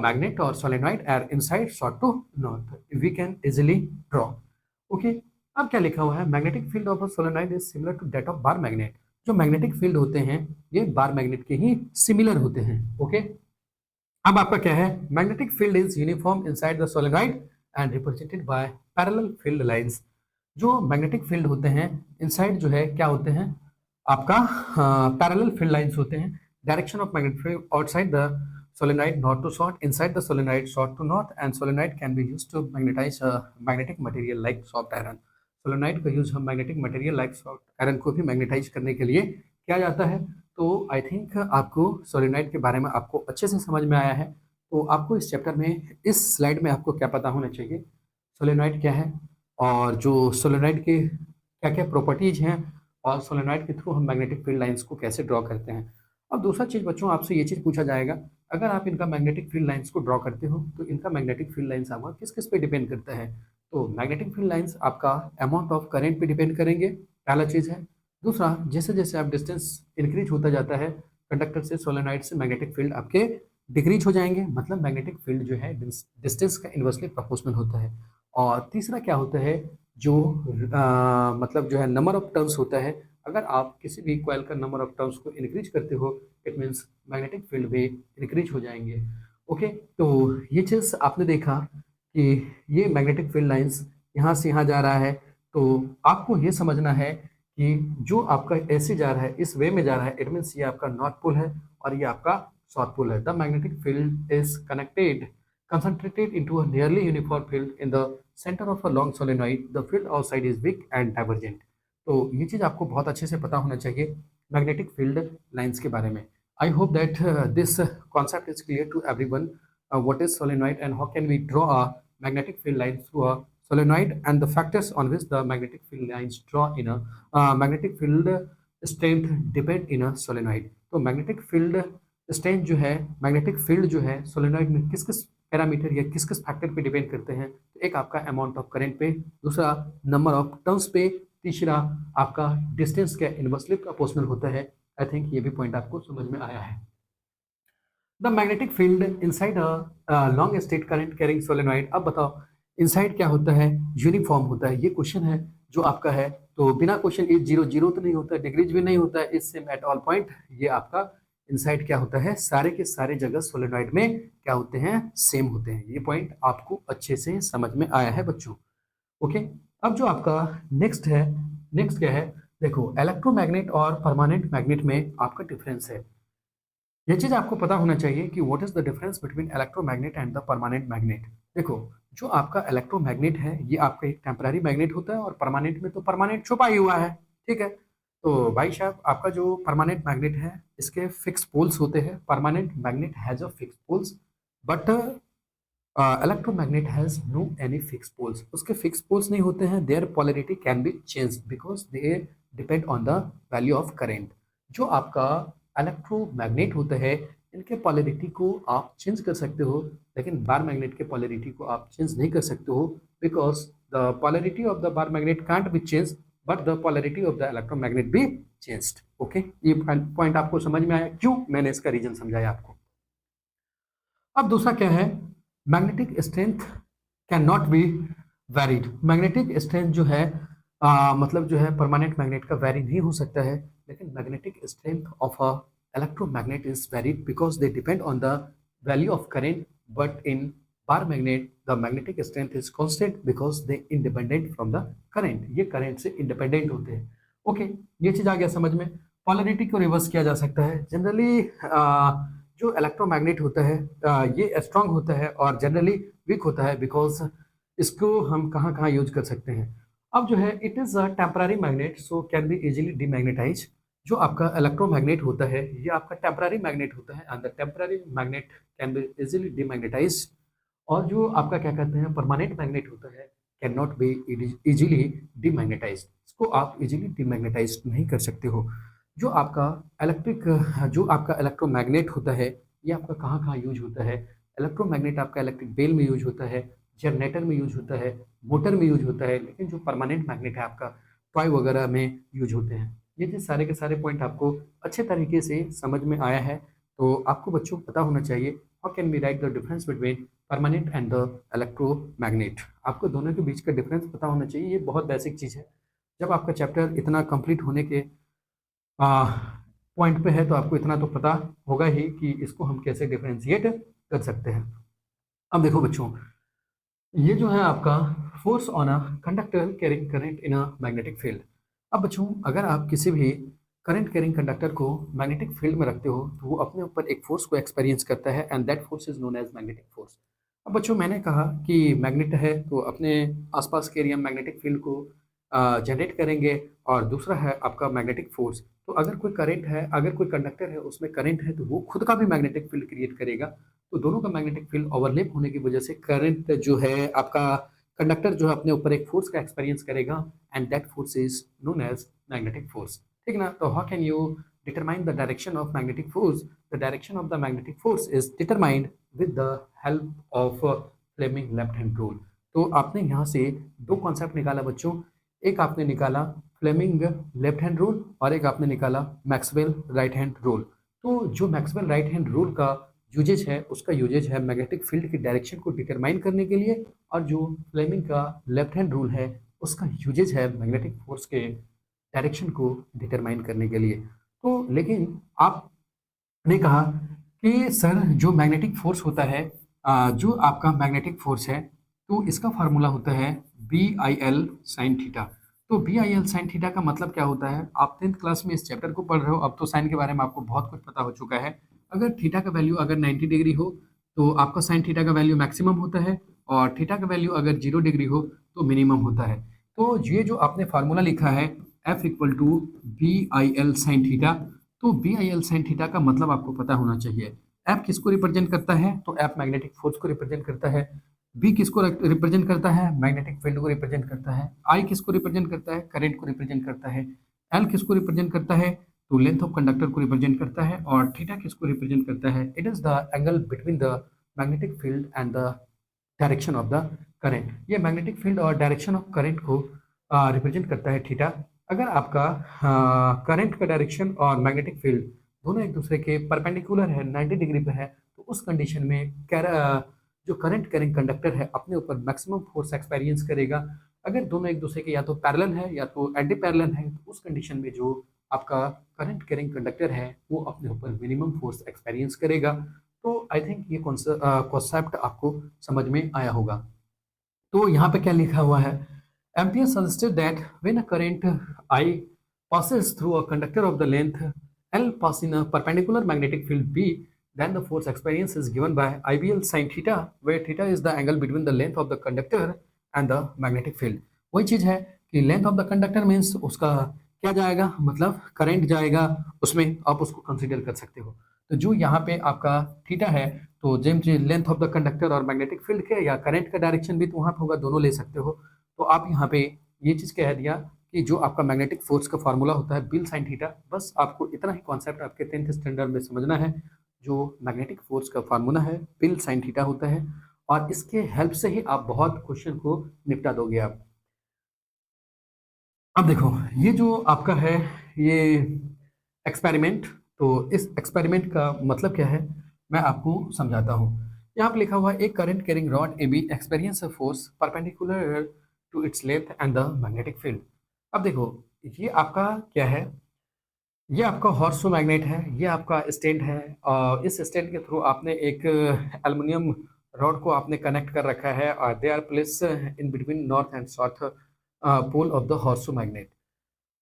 S1: magnet or solenoid and inside south to north. We can easily draw. Okay. अब क्या लिखा हुआ है, magnetic field of a solenoid is similar to that of bar magnet. जो magnetic field होते हैं ये bar magnet के ही सिमिलर होते हैं। ओके। अब आपका क्या है, magnetic field is uniform inside the solenoid and represented by parallel field lines. जो मैग्नेटिक फील्ड होते हैं इनसाइड जो है क्या होते हैं, आपका पैरेलल फील्ड लाइंस होते हैं। Direction of magnetic field outside the solenoid north to south, inside the solenoid south to north, and solenoid can be used to magnetise magnetic material like soft iron. Solenoid का use हम magnetic material like soft iron को भी magnetise करने के लिए किया जाता है। तो आई थिंक आपको सोलेनॉइड के बारे में आपको अच्छे से समझ में आया है। तो आपको इस चैप्टर में, इस स्लाइड में आपको क्या पता होना चाहिए, सोलेनॉइड क्या है और जो सोलेनॉइड के क्या क्या प्रॉपर्टीज हैं, और सोलेनॉइड के थ्रू हम मैग्नेटिक फील्ड लाइंस को कैसे ड्रॉ करते हैं। अब दूसरा चीज़ बच्चों आपसे ये चीज़ पूछा जाएगा, अगर आप इनका मैग्नेटिक फील्ड लाइंस को ड्रॉ करते हो तो इनका मैग्नेटिक फील्ड लाइंस आपका किस किस पे डिपेंड करता है। तो मैग्नेटिक फील्ड लाइंस आपका अमाउंट ऑफ करेंट पे डिपेंड करेंगे, पहला चीज़ है। दूसरा, जैसे जैसे आप डिस्टेंस इंक्रीज होता जाता है कंडक्टर से सोलेनॉइड से, मैग्नेटिक फील्ड आपके डिक्रीज हो जाएंगे, मतलब मैग्नेटिक फील्ड जो है डिस्टेंस का इन्वर्सली प्रोपोर्शनल होता है। और तीसरा क्या होता है, जो मतलब जो है नंबर ऑफ टर्न्स होता है, अगर आप किसी भी कॉइल का नंबर ऑफ टर्न्स को इंक्रीज करते हो इट मीन्स मैग्नेटिक फील्ड भी इंक्रीज हो जाएंगे। ओके। तो ये चीज़ आपने देखा कि ये मैग्नेटिक फील्ड लाइंस यहाँ से यहाँ जा रहा है, तो आपको ये समझना है कि जो आपका ऐसे जा रहा है, इस वे में जा रहा है, इट मीन्स ये आपका नॉर्थ पोल है और ये आपका साउथ पोल है। The magnetic field is connected concentrated into a nearly uniform field in the center of a long solenoid. The field outside is weak and divergent. तो ये चीज़ आपको बहुत अच्छे से पता होना चाहिए मैग्नेटिक फील्ड लाइंस के बारे में। I hope that this concept is clear to everyone, what is solenoid and how can we draw a magnetic field line through a solenoid and the factors on which the magnetic field lines draw in a magnetic field strength depend in a solenoid. तो magnetic field strength जो है, magnetic field जो है solenoid में किस किस parameter या किस किस फैक्टर पे डिपेंड करते हैं। तो एक आपका अमाउंट ऑफ करंट पे, दूसरा नंबर ऑफ टर्न्स पे, तीसरा आपका डिस्टेंस के इनवर्सली प्रोपोर्शनल होता है। आई थिंक ये भी पॉइंट आपको समझ में आया है। The magnetic field inside a long state current carrying solenoid. अब बताओ इनसाइड क्या होता है, यूनिफॉर्म होता है। ये क्वेश्चन है जो आपका है, तो बिना क्वेश्चन इज जीरो, जीरो तो नहीं होता, डिग्रीज भी नहीं होता है, is same at all point. ये आपका इनसाइड क्या होता है, सारे के सारे जगह सोलेनॉइड में क्या होते हैं, सेम होते हैं। ये पॉइंट आपको अच्छे से समझ में आया है बच्चों। ओके। अब जो आपका नेक्स्ट है, नेक्स्ट क्या है, देखो इलेक्ट्रोमैग्नेट और परमानेंट मैग्नेट में आपका डिफरेंस है। ये चीज आपको पता होना चाहिए कि what is the difference between electromagnet and the permanent magnet. देखो, जो आपका इलेक्ट्रोमैग्नेट है ये आपका एक टेम्पररी मैग्नेट होता है, और परमानेंट में तो परमानेंट छुपा ही हुआ है। ठीक है, तो भाई साहब आपका जो परमानेंट मैग्नेट है इसके फिक्स पोल्स होते हैं। Permanent magnet has a fix poles, but electromagnet has no any fix poles. उसके फिक्स पोल्स नहीं होते हैं। Their polarity can be change because they depend on the value of current. जो आपका इलेक्ट्रोमैग्नेट होता है इनके पोलैरिटी को आप चेंज कर सकते हो, लेकिन बार मैग्नेट के पोलैरिटी को आप चेंज नहीं कर सकते हो, because the polarity of the bar magnet can't be change but the polarity of the electromagnet be changed. Okay, ये पॉइंट आपको समझ में आया क्यों मैंने इसका रीजन समझाया आपको। अब दूसरा क्या है, magnetic strength can not be varied. Magnetic strength जो है मतलब जो है परमानेंट मैग्नेट का वैरी नहीं हो सकता है, लेकिन magnetic strength of a electromagnet is varied because they depend on the value of current, but in bar magnet the magnetic strength is constant because they independent from the current. ये current से independent होते हैं। Okay, ये चीज आ गया समझ में। Polarity को रिवर्स किया जा सकता है। जनरली जो इलेक्ट्रोमैग्नेट होता है ये स्ट्रांग होता है और जनरली वीक होता है, बिकॉज इसको हम कहाँ कहाँ यूज कर सकते हैं। अब जो है it is a temporary magnet so can be easily demagnetise. जो आपका इलेक्ट्रोमैग्नेट होता है ये आपका टेम्पररी मैग्नेट होता है, and the temporary magnet can be easily demagnetise. और जो आपका क्या कहते हैं परमानेंट मैग्नेट होता है can not be easily demagnetise. इसको आप इजीली डीमैग्नेटाइज नहीं कर सकते हो। जो आपका इलेक्ट्रिक जो आपका इलेक्ट्रोमैग्नेट होता है ये आपका कहाँ कहाँ यूज होता है। इलेक्ट्रोमैग्नेट आपका इलेक्ट्रिक बेल में यूज होता है, जनरेटर में यूज होता है, मोटर में यूज होता है, लेकिन जो परमानेंट मैग्नेट है आपका टॉय वगैरह में यूज होते हैं। ये चीज़ सारे के सारे पॉइंट आपको अच्छे तरीके से समझ में आया है, तो आपको बच्चों को पता होना चाहिए how can we write the difference between permanent and the electromagnet. आपको दोनों के बीच का डिफरेंस पता होना चाहिए, ये बहुत बेसिक चीज़ है। जब आपका चैप्टर इतना कंप्लीट होने के पॉइंट पे है तो आपको इतना तो पता होगा ही कि इसको हम कैसे डिफरेंशिएट कर सकते हैं। अब देखो बच्चों, ये जो है आपका force on a conductor carrying current in a magnetic field. अब बच्चों अगर आप किसी भी करंट कैरिंग कंडक्टर को मैग्नेटिक फील्ड में रखते हो तो वो अपने ऊपर एक फोर्स को एक्सपीरियंस करता है, and that force is known as magnetic force. अब बच्चों मैंने कहा कि मैग्नेट है तो अपने आसपास के एरिया मैग्नेटिक फील्ड को जनरेट करेंगे, और दूसरा है आपका मैग्नेटिक फोर्स। तो अगर कोई करंट है, अगर कोई कंडक्टर है उसमें करंट है तो वो खुद का भी मैग्नेटिक फील्ड क्रिएट करेगा। तो दोनों का मैग्नेटिक फील्ड ओवरलैप होने की वजह से करंट जो है आपका कंडक्टर जो है अपने ऊपर एक फोर्स का एक्सपीरियंस करेगा, and that force is known as magnetic force. ठीक ना। तो how can you determine the direction of magnetic force. The direction of the magnetic force is determined with the help of Fleming left hand rule. तो आपने यहाँ से दो concept निकाला बच्चों, एक आपने निकाला फ्लेमिंग लेफ्ट हैंड रूल और एक आपने निकाला मैक्सवेल राइट हैंड रूल। तो जो मैक्सवेल राइट हैंड रूल का यूजेज है उसका यूजेज है मैग्नेटिक फील्ड की डायरेक्शन को डिटरमाइन करने के लिए, और जो फ्लेमिंग का लेफ्ट हैंड रूल है उसका यूजेज है मैग्नेटिक फोर्स के डायरेक्शन को डिटरमाइन करने के लिए। तो लेकिन आपने कहा कि सर जो मैग्नेटिक फोर्स होता है जो आपका मैग्नेटिक फोर्स है तो इसका फार्मूला होता है B I L sine theta. तो B I L sine theta का मतलब क्या होता है, आप 10th क्लास में इस चैप्टर को पढ़ रहे हो, अब तो साइन के बारे में आपको बहुत कुछ पता हो चुका है। अगर थीटा का वैल्यू अगर 90 डिग्री हो तो आपका साइन थीटा का वैल्यू मैक्सिमम होता है, और थीटा का वैल्यू अगर 0 डिग्री हो तो मिनिमम होता है। तो ये जो आपने फार्मूला लिखा है F equal to B I L sine theta, तो B I L sine theta का मतलब आपको पता होना चाहिए। एफ किसको रिप्रेजेंट करता है, तो एफ मैग्नेटिक फोर्स को रिप्रेजेंट करता है। बी किसको रिप्रेजेंट करता है, मैग्नेटिक फील्ड को रिप्रेजेंट करता है। आई किसको रिप्रेजेंट करता है, करंट को रिप्रेजेंट करता है। एल किसको रिप्रेजेंट करता है, तो लेंथ ऑफ कंडक्टर को रिप्रेजेंट करता है। और थीटा किसको रिप्रेजेंट करता है, it is the angle between the magnetic field and the direction of the current. ये मैग्नेटिक फील्ड और डायरेक्शन ऑफ करंट को रिप्रेजेंट करता है थीटा। अगर आपका करंट का डायरेक्शन और मैग्नेटिक फील्ड दोनों एक दूसरे के परपेंडिकुलर है, 90 डिग्री पे है, तो उस कंडीशन में जो करंट कैरिंग कंडक्टर है अपने ऊपर मैक्सिमम फोर्स एक्सपीरियंस करेगा। अगर दोनों एक दूसरे के या तो पैरेलल है या तो एंटी पैरेलल है तो उस कंडीशन में जो आपका करंट कैरिंग कंडक्टर है वो अपने ऊपर मिनिमम फोर्स एक्सपीरियंस करेगा। तो आई थिंक ये कॉन्सेप्ट आपको समझ में आया होगा। तो यहाँ पे क्या लिखा हुआ है, Ampere suggested that when a current I passes through a conductor of the length L passing a perpendicular magnetic field B, then the force experienced is given by IBL sin theta, where theta is the angle between the length of the conductor and the magnetic field. वही चीज है कि length of the conductor means उसका क्या जाएगा, मतलब current जाएगा उसमें, आप उसको कंसीडर कर सकते हो। तो जो यहाँ पे आपका थीटा है, तो जेम जी लेंथ ऑफ द कंडक्टर और मैग्नेटिक फील्ड के या करंट का डायरेक्शन भी तो वहाँ पे होगा, दोनों ले सकते हो। तो आप यहाँ पे ये चीज़ कह दिया कि जो आपका मैग्नेटिक फोर्स का फार्मूला होता है बिल साइन थीटा, बस आपको इतना ही कॉन्सेप्ट आपके 10th स्टैंडर्ड में समझना है। जो मैग्नेटिक फोर्स का फार्मूला है बिल साइन थीटा होता है, और इसके हेल्प से ही आप बहुत क्वेश्चन को निपटा दोगे आप। अब देखो ये जो आपका है ये एक्सपेरिमेंट, तो इस एक्सपेरिमेंट का मतलब क्या है मैं आपको समझाता हूँ। यहाँ पे लिखा हुआ है एक current carrying rod A B experience a force perpendicular to its length and the magnetic field. अब देखो ये आपका क्या है, ये आपका हॉर्सो मैग्नेट है, ये आपका स्टैंड है, और इस स्टैंड के थ्रू आपने एक एल्युमिनियम रॉड को आपने कनेक्ट कर रखा है, और they are place in between north and south pole of the horseshoe magnet.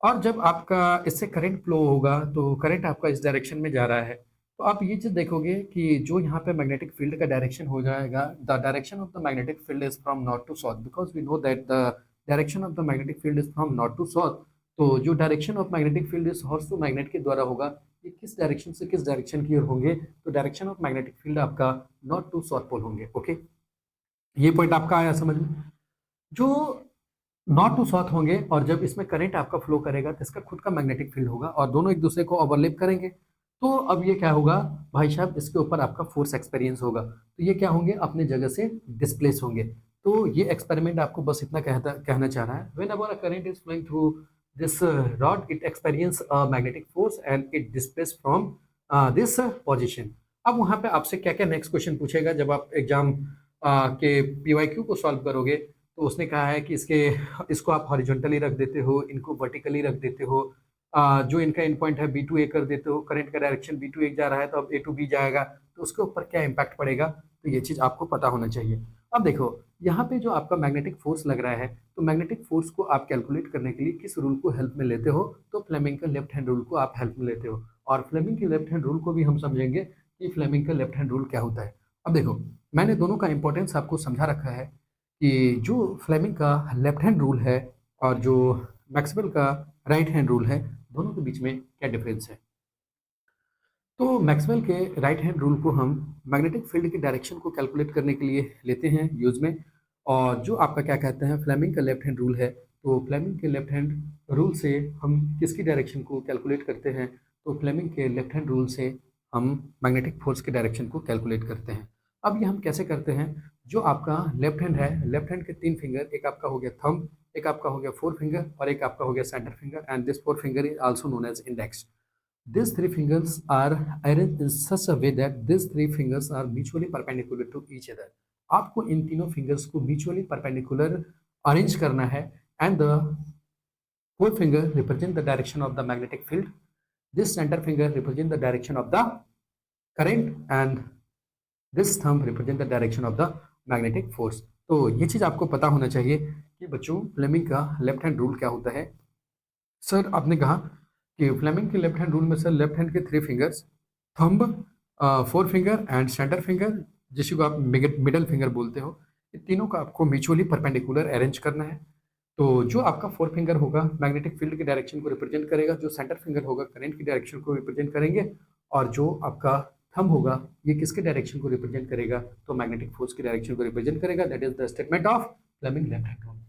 S1: और जब आपका इससे करंट फ्लो होगा तो करंट आपका इस डायरेक्शन में जा रहा है, तो आप ये चीज़ देखोगे कि जो यहाँ पे मैग्नेटिक फील्ड का डायरेक्शन हो जाएगा, the direction of the magnetic field is from north to south, because we know that the direction of the magnetic field is from north to south. तो जो डायरेक्शन ऑफ मैग्नेटिक फील्ड इस हॉर्सो magnet के द्वारा होगा, ये किस direction से किस डायरेक्शन की ओर होंगे, तो डायरेक्शन ऑफ मैग्नेटिक फील्ड आपका नॉर्थ टू साउथ पोल होंगे। ओके, ये पॉइंट आपका आया समझ में। जो नॉर्थ टू साउथ होंगे और जब इसमें करंट आपका फ्लो करेगा तो इसका खुद का मैग्नेटिक फील्ड होगा और दोनों एक दूसरे को ओवरलैप करेंगे। तो अब ये क्या होगा भाई साहब, इसके ऊपर आपका फोर्स एक्सपीरियंस होगा, तो ये क्या होंगे अपने जगह से डिस्प्लेस होंगे। तो ये एक्सपेरिमेंट आपको बस इतना कहना चाह रहा है, whenever a current is flowing through this rod it experience a magnetic force and it displace from this position. अब वहाँ पे आपसे क्या क्या नेक्स्ट क्वेश्चन पूछेगा जब आप एग्जाम के पीवाईक्यू को सॉल्व करोगे, तो उसने कहा है कि इसको आप हॉरिजॉन्टली रख देते हो, इनको वर्टिकली रख देते हो, जो इनका इन पॉइंट है बी टू ए कर देते हो, करंट का डायरेक्शन बी टू ए जा रहा है तो अब ए टू बी जाएगा, तो उसके ऊपर क्या इम्पैक्ट पड़ेगा, तो ये चीज़ आपको पता होना चाहिए। अब देखो यहाँ पे जो आपका मैग्नेटिक फोर्स लग रहा है, तो मैग्नेटिक फोर्स को आप कैलकुलेट करने के लिए किस रूल को हेल्प में लेते हो, तो फ्लेमिंग का लेफ्ट हैंड रूल को आप हेल्प में लेते हो, और फ्लेमिंग के लेफ्ट हैंड रूल को भी हम समझेंगे कि फ्लेमिंग का लेफ्ट हैंड रूल क्या होता है। अब देखो मैंने दोनों का इंपॉर्टेंस आपको समझा रखा है कि जो फ्लेमिंग का लेफ्ट हैंड रूल है और जो मैक्सवेल का राइट हैंड रूल है, दोनों के बीच में क्या डिफरेंस है। तो मैक्सवेल के राइट हैंड रूल को हम मैग्नेटिक फील्ड की डायरेक्शन को कैलकुलेट करने के लिए लेते हैं यूज में, और जो आपका क्या कहते हैं फ्लेमिंग का लेफ्ट हैंड रूल है, तो फ्लेमिंग के लेफ्ट हैंड रूल से हम किसकी डायरेक्शन को कैलकुलेट करते हैं, तो फ्लेमिंग के लेफ्ट हैंड रूल से हम मैग्नेटिक फोर्स के डायरेक्शन को कैलकुलेट करते हैं। अब ये हम कैसे करते हैं, जो आपका लेफ्ट हैंड है, लेफ्ट हैंड के 3 फिंगर, एक आपका हो गया थंब, एक आपका हो गया 4 फिंगर और एक आपका हो गया centre finger, and this 4 finger is also known as index. These 3 fingers are arranged in such a way that these 3 fingers are mutually perpendicular to each other. आपको इन तीनों फिंगर्स को म्यूचुअली परपेंडिकुलर अरेंज करना है, and the 4th finger represent the direction of the magnetic field. This center finger represent the direction of the current, and this thumb represent the direction of the magnetic force. तो ये चीज आपको पता होना चाहिए कि बच्चों फ्लेमिंग का लेफ्ट हैंड रूल क्या होता है। सर आपने कहा कि फ्लेमिंग के लेफ्ट हैंड रूल में सर लेफ्ट हैंड के 3 fingers, thumb, 4 finger and centre finger, जिसको आप मिडल फिंगर बोलते हो, ये तीनों का आपको म्यूचुअली परपेंडिकुलर अरेंज करना है। तो जो आपका 4 फिंगर होगा मैग्नेटिक फील्ड की डायरेक्शन को रिप्रेजेंट करेगा, जो सेंटर फिंगर होगा करंट की डायरेक्शन को रिप्रेजेंट करेंगे, और जो आपका थंब होगा ये किसके डायरेक्शन को रिप्रेजेंट करेगा, तो मैग्नेटिक फोर्स की डायरेक्शन को रिप्रेजेंट करेगा। That is the statement of Fleming left hand rule.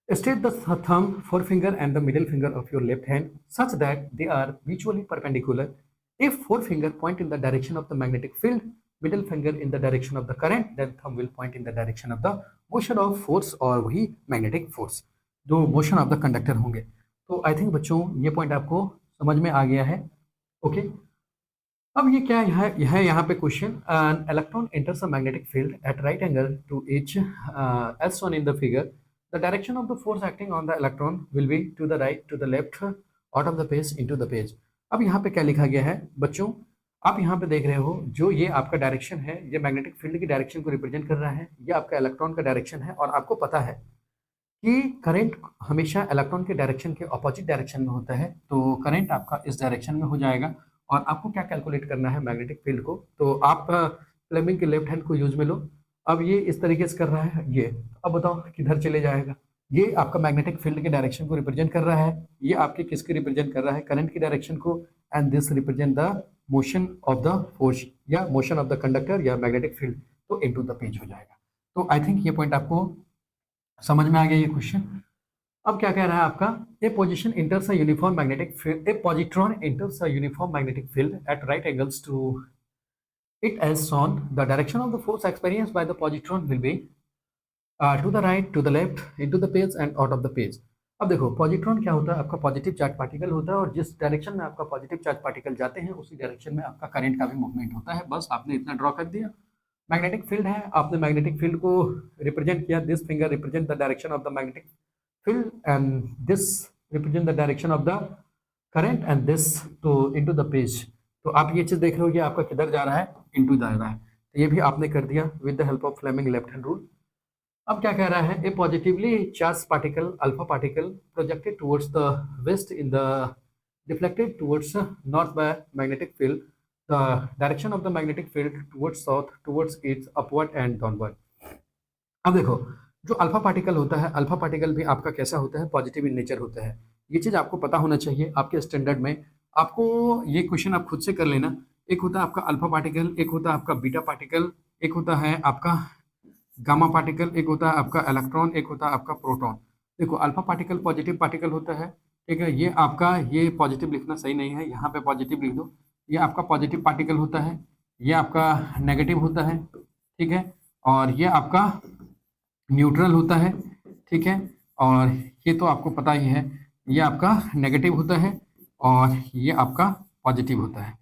S1: State the thumb, forefinger and the middle finger of your left hand such that they are mutually perpendicular. If forefinger point in the direction of the magnetic field, middle finger in the direction of the current, then thumb will point in the direction of the motion of force और वही magnetic force, जो motion of the conductor होंगे। तो I think बच्चों ये point आपको समझ में आ गया है। ओके, अब ये क्या है, यह है यहाँ पे question, an electron enters a magnetic field at right angle to each as shown in the figure. The direction of the force acting on the electron will be to the right, to the left, out of the page, into the page. अब यहाँ पे क्या लिखा गया है बच्चों, आप यहाँ पे देख रहे हो जो ये आपका डायरेक्शन है, ये मैग्नेटिक फील्ड की डायरेक्शन को रिप्रेजेंट कर रहा है, ये आपका इलेक्ट्रॉन का डायरेक्शन है, और आपको पता है कि करंट हमेशा इलेक्ट्रॉन के डायरेक्शन के अपोजिट डायरेक्शन में होता है, तो करंट आपका इस डायरेक्शन में हो जाएगा। और आपको क्या कैलकुलेट करना है मैग्नेटिक फील्ड को, तो आप फ्लेमिंग के लेफ्ट हैंड को यूज में लो। अब ये इस तरीके से कर रहा है ये, अब बताओ किधर चले जाएगा। ये आपका मैग्नेटिक फील्ड के डायरेक्शन को रिप्रेजेंट कर रहा है, ये आपके किसके रिप्रेजेंट कर रहा है, करंट की डायरेक्शन को। And this represent the motion of the force या मोशन ऑफ द कंडक्टर या मैग्नेटिक फील्ड, तो इनटू द पेज हो जाएगा। तो आई थिंक ये पॉइंट आपको समझ में आ गया ये क्वेश्चन। अब क्या कह रहा है आपका, a position enters a uniform magnetic field, a positron enters a uniform magnetic field at right angles to it as shown. The direction of the force experienced by the positron will be to the right, to the left, into the page and out of the page. अब देखो positron क्या होता है, आपका positive charge particle होता है, और जिस डायरेक्शन में आपका पॉजिटिव चार्ज पार्टिकल जाते हैं उसी डायरेक्शन में आपका करंट का भी मूवमेंट होता है। बस आपने इतना ड्रॉ कर दिया। मैग्नेटिक फील्ड है, आपने मैग्नेटिक फील्ड को रिप्रेजेंट किया, this finger represent the direction of the magnetic field and this represent the direction of the current and this तो इनटू द पेज। तो आप ये चीज देख रहे हो, ये आपका किधर जा रहा है, इनटू जा रहा है। तो ये भी आपने कर दिया with the help of Fleming left hand rule. अब क्या कह रहा है, a positively charge particle alpha particle projected towards the west in the deflected towards north by magnetic field, the direction of the magnetic field towards south towards its upward and downward. अब देखो जो alpha particle होता है, alpha particle भी आपका कैसा होता है, पॉजिटिव इन नेचर होता है। ये चीज आपको पता होना चाहिए आपके स्टैंडर्ड में। आपको ये क्वेश्चन आप खुद से कर लेना। एक होता है आपका अल्फा पार्टिकल, एक होता है आपका बीटा पार्टिकल, एक होता है आपका गामा पार्टिकल, एक होता है आपका इलेक्ट्रॉन, एक होता है आपका प्रोटॉन। देखो अल्फा पार्टिकल पॉजिटिव पार्टिकल होता है, ठीक है। ये आपका, ये पॉजिटिव लिखना सही नहीं है, यहाँ पे पॉजिटिव लिख दो। ये आपका पॉजिटिव पार्टिकल होता है, ये आपका नेगेटिव होता है, ठीक है। और ये आपका न्यूट्रल होता है, ठीक है। और ये तो आपको पता ही है, ये आपका नेगेटिव होता है और ये आपका पॉजिटिव होता है,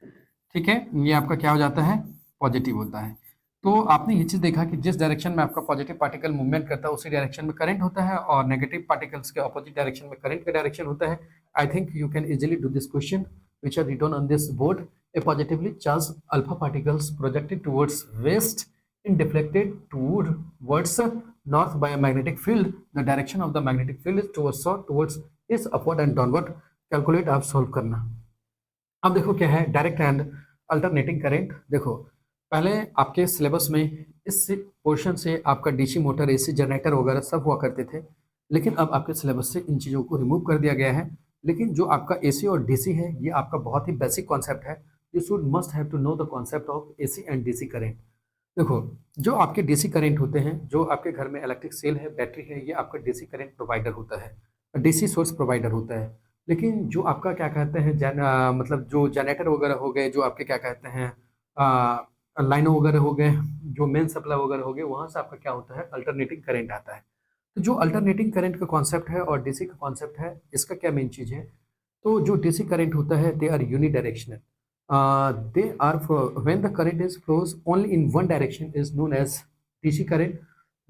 S1: ठीक है। ये आपका क्या हो जाता है, पॉजिटिव होता है। तो आपने ये चीज़ देखा कि जिस डायरेक्शन में आपका पॉजिटिव पार्टिकल मूवमेंट करता है उसी डायरेक्शन में करंट होता है, और नेगेटिव पार्टिकल्स के अपोजिट डायरेक्शन में करंट का डायरेक्शन होता है। I think you can easily do this question which are written on this board. A positively charge alpha particles projected towards west in deflected towards north by a magnetic field, the direction of the magnetic field is towards south, towards is upward and downward. Calculate आप solve करना। अब देखो क्या है direct and alternating current. देखो पहले आपके syllabus में इस पोर्शन से आपका डीसी मोटर, एसी जनरेटर वगैरह सब हुआ करते थे, लेकिन अब आपके सिलेबस से इन चीज़ों को रिमूव कर दिया गया है। लेकिन जो आपका एसी और डीसी है ये आपका बहुत ही बेसिक कॉन्सेप्ट है। You should must have to know the concept of AC and DC current. देखो जो आपके डीसी करंट होते हैं, जो आपके घर में इलेक्ट्रिक सेल है, बैटरी है, ये आपका डीसी करंट प्रोवाइडर होता है, डीसी सोर्स प्रोवाइडर होता है। लेकिन जो आपका क्या कहते हैं मतलब जो जनरेटर वगैरह हो गए, जो आपके क्या कहते हैं लाइनों वगैरह हो गए, जो मेन सप्लाई वगैरह हो गए, वहाँ से आपका क्या होता है, अल्टरनेटिंग करंट आता है। तो जो अल्टरनेटिंग करंट का कॉन्सेप्ट है और डीसी का कॉन्सेप्ट है, इसका क्या मेन चीज़ है, तो जो डीसी करंट होता है they are unidirectional. They are when the current is flows only in one direction is known as DC current.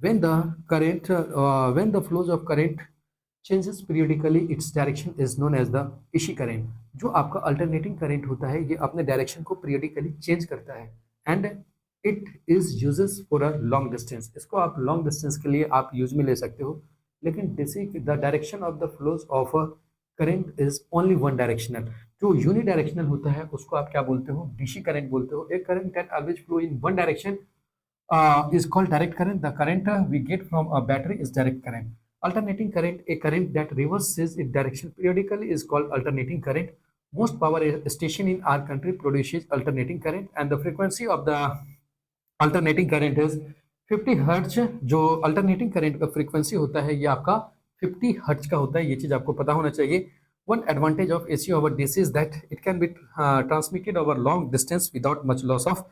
S1: When the flows of current changes periodically, its direction is known as the AC current. जो आपका alternating current होता है ये अपने direction को periodically change करता है and it is uses for a long distance. इसको आप लॉन्ग डिस्टेंस के लिए आप यूज में ले सकते हो। लेकिन DC the direction of the flows of current is only one directional. जो यूनिडायरेक्शनल होता है उसको आप क्या बोलते हो, डीसी करंट बोलते हो। एक current that always flow in one direction is called direct current. The current we get from a battery is direct current. Alternating current, a current that reverses its direction periodically, is called alternating current. Most power station in our country produces alternating current and the frequency of the alternating current is 50 hertz. जो alternating current का frequency होता है ये आपका 50 hertz का होता है। ये चीज़ आपको पता होना चाहिए। One advantage of AC over DC is that it can be transmitted over long distance without much loss of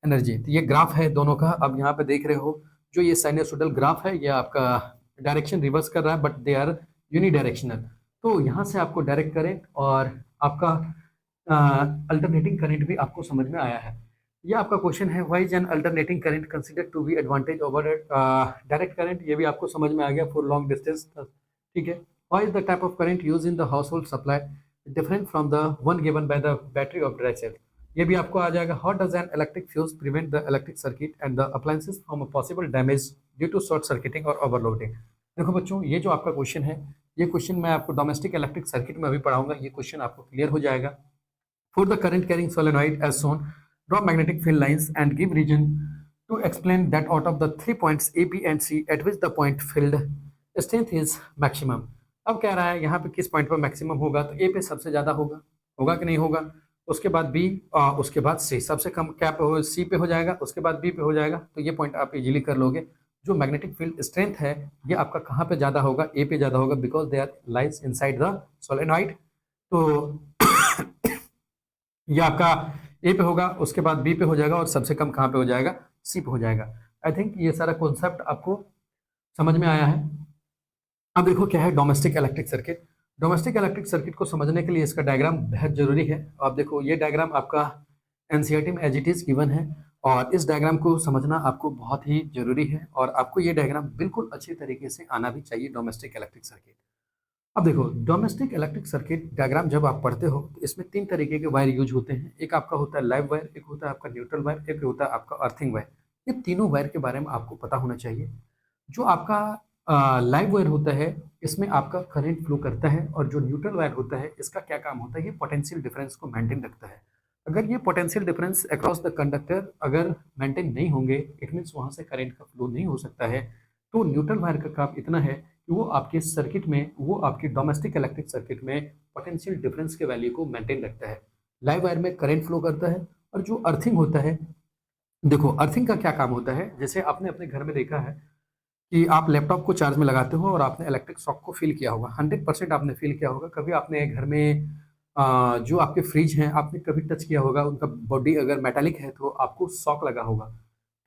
S1: energy. तो ये ग्राफ है दोनों का, अब यहाँ पे देख रहे हो जो ये साइनसोइडल ग्राफ है ये आपका डायरेक्शन रिवर्स कर रहा है बट दे आर यूनिडायरेक्शनल। तो यहाँ से आपको डायरेक्ट करंट और आपका अल्टरनेटिंग करंट भी आपको समझ में आया है। ये आपका क्वेश्चन है, why is an alternating current considered to be advantage over direct current. ये भी आपको समझ में आ गया फॉर लॉन्ग डिस्टेंस, ठीक है। Why is the type of current used in the household supply different from the one given by the battery of dry cell? ये भी आपको आ जाएगा। How does an electric fuse prevent the electric circuit and the appliances from a possible damage due to short circuiting or overloading? देखो बच्चों, ये जो आपका question है, ये क्वेश्चन मैं आपको डोमेस्टिक इलेक्ट्रिक सर्किट में अभी पढ़ाऊंगा। ये क्वेश्चन आपको क्लियर हो जाएगा। For the current carrying solenoid as shown, draw magnetic field lines and give reason to explain that out of the 3 points A B and C at which the point field strength is maximum. अब कह रहा है यहाँ पे किस point पर maximum होगा, तो ए पे सबसे ज्यादा होगा, होगा कि नहीं होगा। उसके बाद बी, उसके बाद सी, सबसे कम क्या पे हो, सी पे हो जाएगा, उसके बाद बी पे हो जाएगा। तो ये पॉइंट आप इजीली कर लोगे। जो मैग्नेटिक फील्ड स्ट्रेंथ है ये आपका कहाँ पे ज्यादा होगा, ए पे ज्यादा होगा, because they are lies inside the solenoid. तो ये आपका ए पे होगा, उसके बाद बी पे हो जाएगा, और सबसे कम कहाँ पे हो जाएगा, सी पे हो जाएगा। आई थिंक ये सारा कॉन्सेप्ट आपको समझ में आया है। अब देखो क्या है domestic electric circuit. Domestic electric circuit को समझने के लिए इसका डायग्राम बेहद जरूरी है। आप देखो ये डायग्राम आपका एनसीईआरटी में एज इट इज गिवन है, और इस डायग्राम को समझना आपको बहुत ही जरूरी है, और आपको ये डायग्राम बिल्कुल अच्छी तरीके से आना भी चाहिए डोमेस्टिक इलेक्ट्रिक सर्किट। अब देखो डोमेस्टिक इलेक्ट्रिक सर्किट डायग्राम जब आप पढ़ते हो तो इसमें 3 तरीके के वायर यूज होते हैं। एक आपका होता है लाइव वायर, एक होता है आपका न्यूट्रल वायर, एक होता है आपका अर्थिंग वायर। ये तीनों वायर के बारे में आपको पता होना चाहिए। जो आपका लाइव वायर होता है इसमें आपका करंट फ्लो करता है, और जो न्यूट्रल वायर होता है इसका क्या काम होता है, ये पोटेंशियल डिफरेंस को मेंटेन रखता है। अगर ये potential difference across the conductor अगर मेंटेन नहीं होंगे, इट मीन्स वहां से करंट का फ्लो नहीं हो सकता है। तो न्यूट्रल वायर का काम इतना है कि वो आपके सर्किट में, वो आपके डोमेस्टिक इलेक्ट्रिक सर्किट में पोटेंशियल डिफरेंस के वैल्यू को मेंटेन रखता है। लाइव वायर में करंट फ्लो करता है। और जो अर्थिंग होता है, देखो अर्थिंग का क्या काम होता है, जैसे आपने अपने घर में देखा है कि आप लैपटॉप को चार्ज में लगाते हो और आपने इलेक्ट्रिक शॉक को फील किया होगा, 100% आपने फील किया होगा। कभी आपने घर में जो आपके फ्रिज हैं आपने कभी टच किया होगा, उनका बॉडी अगर मेटालिक है तो आपको शॉक लगा होगा।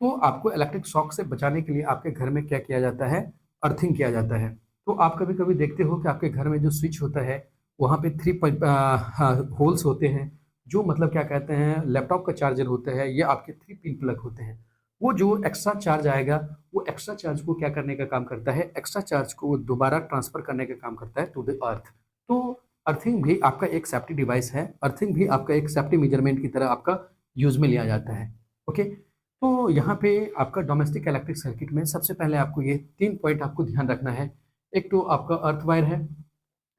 S1: तो आपको इलेक्ट्रिक शॉक से बचाने के लिए आपके घर में क्या किया जाता है, अर्थिंग किया जाता है। तो आप कभी कभी देखते हो कि आपके घर में जो स्विच होता है वहाँ पे 3 होल्स होते हैं, जो मतलब क्या कहते हैं, लैपटॉप का चार्जर होता है, ये आपके 3 पिन प्लग होते हैं। वो जो एक्स्ट्रा चार्ज आएगा, वो एक्स्ट्रा चार्ज को क्या करने का काम करता है, एक्स्ट्रा चार्ज को वो दोबारा ट्रांसफर करने का काम करता है टू द अर्थ। तो अर्थिंग भी आपका एक सेफ्टी डिवाइस है, अर्थिंग भी आपका एक सेफ्टी मेजरमेंट की तरह आपका यूज में लिया जाता है। ओके, तो यहाँ पे आपका डोमेस्टिक इलेक्ट्रिक सर्किट में सबसे पहले आपको ये 3 पॉइंट आपको ध्यान रखना है। एक तो आपका अर्थ वायर है,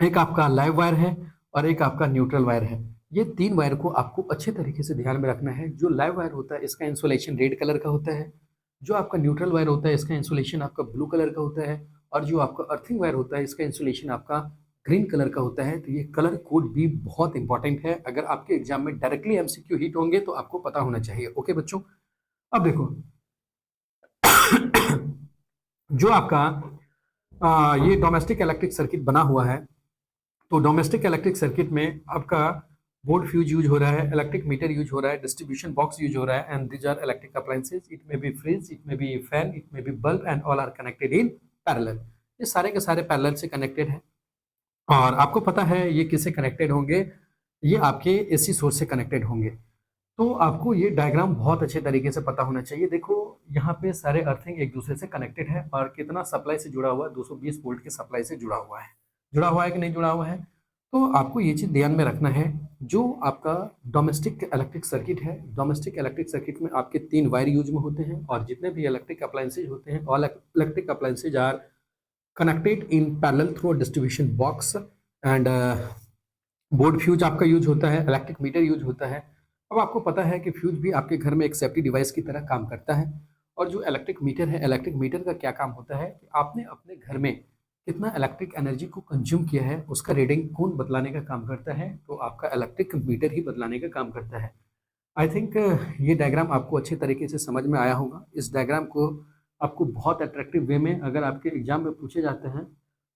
S1: एक आपका लाइव वायर है, और एक आपका न्यूट्रल वायर है। ये 3 वायर को आपको अच्छे तरीके से ध्यान में रखना है। जो लाइव वायर होता है इसका इंसुलेशन रेड कलर का होता है, जो आपका न्यूट्रल वायर होता है इसका इंसुलेशन आपका ब्लू कलर का होता है, और जो आपका अर्थिंग वायर होता है इसका इंसुलेशन आपका ग्रीन कलर का होता है। तो ये कलर कोड भी बहुत इंपॉर्टेंट है, अगर आपके एग्जाम में डायरेक्टली एमसीक्यू हिट होंगे तो आपको पता होना चाहिए। ओके बच्चों, अब देखो जो आपका ये डोमेस्टिक इलेक्ट्रिक सर्किट बना हुआ है, तो डोमेस्टिक इलेक्ट्रिक सर्किट में आपका बोर्ड फ्यूज यूज हो रहा है, इलेक्ट्रिक मीटर यूज हो रहा है, डिस्ट्रीब्यूशन बॉक्स यूज हो रहा है, and these are electric appliances. It may be fridge, it may be fan, it may be bulb, and all are connected in parallel. ये सारे के सारे पैरेलल से कनेक्टेड हैं, और आपको पता है ये किससे कनेक्टेड होंगे, ये आपके एसी सोर्स से कनेक्टेड होंगे। तो आपको ये डायग्राम बहुत अच्छे तरीके से पता होना चाहिए। देखो यहाँ पे सारे अर्थिंग एक दूसरे से कनेक्टेड है, और कितना सप्लाई से जुड़ा हुआ है, 220 वोल्ट के सप्लाई से जुड़ा हुआ है कि नहीं जुड़ा हुआ है। तो आपको ये चीज़ ध्यान में रखना है। जो आपका डोमेस्टिक इलेक्ट्रिक सर्किट है, डोमेस्टिक इलेक्ट्रिक सर्किट में आपके 3 वायर यूज में होते हैं, और जितने भी इलेक्ट्रिक अप्लायंसेज होते हैं, all electric appliances are connected in parallel through distribution box, and board fuse आपका यूज होता है, इलेक्ट्रिक मीटर यूज होता है। अब आपको पता है कि फ्यूज भी आपके घर में एक सेफ्टी डिवाइस की तरह काम करता है। और जो इलेक्ट्रिक मीटर है, इलेक्ट्रिक मीटर का क्या काम होता है कि आपने अपने घर में कितना इलेक्ट्रिक एनर्जी को कंज्यूम किया है उसका रीडिंग कौन बतलाने का काम करता है, तो आपका इलेक्ट्रिक मीटर ही बतलाने का काम करता है। आई थिंक ये डायग्राम आपको अच्छे तरीके से समझ में आया होगा। इस डायग्राम को आपको बहुत अट्रैक्टिव वे में अगर आपके एग्जाम में पूछे जाते हैं,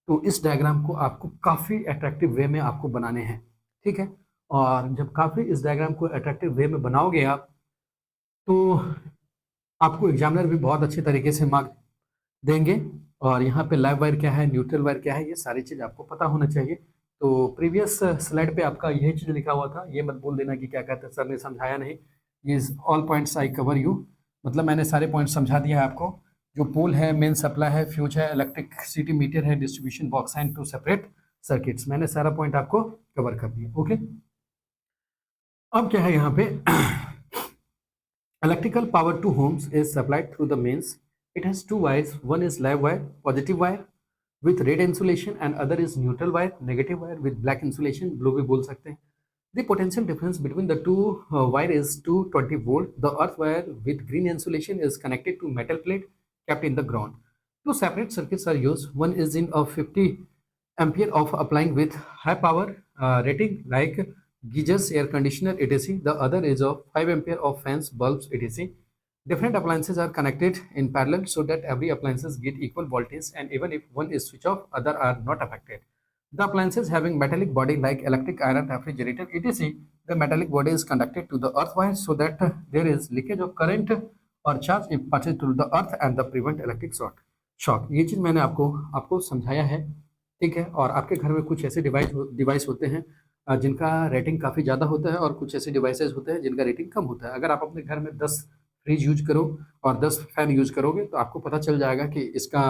S1: तो इस डायग्राम को आपको काफ़ी अट्रैक्टिव वे में आपको बनाने हैं, ठीक है। और जब काफ़ी इस डायग्राम को अट्रैक्टिव वे में बनाओगे आप, तो आपको एग्जामिनर भी बहुत अच्छे तरीके से मार्क देंगे। और यहाँ पे लाइव वायर क्या है, न्यूट्रल वायर क्या है, ये सारी चीज़ आपको पता होना चाहिए। तो प्रीवियस स्लाइड पे आपका यही चीज़ लिखा हुआ था, ये मत बोल देना कि क्या कहते हैं सर ने समझाया नहीं। ये all points I cover you, मतलब मैंने सारे पॉइंट समझा दिया है आपको। जो पोल है, मेन सप्लाई है, फ्यूज है, इलेक्ट्रिसिटी मीटर है, डिस्ट्रीब्यूशन बॉक्स है, 2 सेपरेट सर्किट्स, मैंने सारा पॉइंट आपको कवर कर दिया। ओके, अब क्या है यहाँ पे electrical power to homes is supplied through the mains. It has 2 wires. One is live wire, positive wire, with red insulation and other is neutral wire, negative wire with black insulation, blue भी बोल सकते हैं. The potential difference between the two wire is 220 volt. The earth wire with green insulation is connected to metal plate kept in the ground. Two separate circuits are used. One is in a 50 ampere of applying with high power rating like geysers, air conditioner, etc. The other is of 5 ampere of fans, bulbs, etc. Different appliances are connected in parallel so that every appliances get equal voltage, and even if one is switched off, other are not affected. The appliances having metallic body like electric iron, refrigerator, etc. The metallic body is conducted to the earth wire so that there is leakage of current or charge if passes through the earth and the prevent electric shock. ये चीज़ मैंने आपको समझाया है, ठीक है. और आपके घर में कुछ ऐसे डिवाइस होते हैं जिनका रेटिंग काफ़ी ज़्यादा होता है और कुछ ऐसे डिवाइसेज होते हैं जिनका रेटिंग कम होता है. अगर आप अपने घर में 10 फ्रिज यूज करो और 10 फैन यूज करोगे तो आपको पता चल जाएगा कि इसका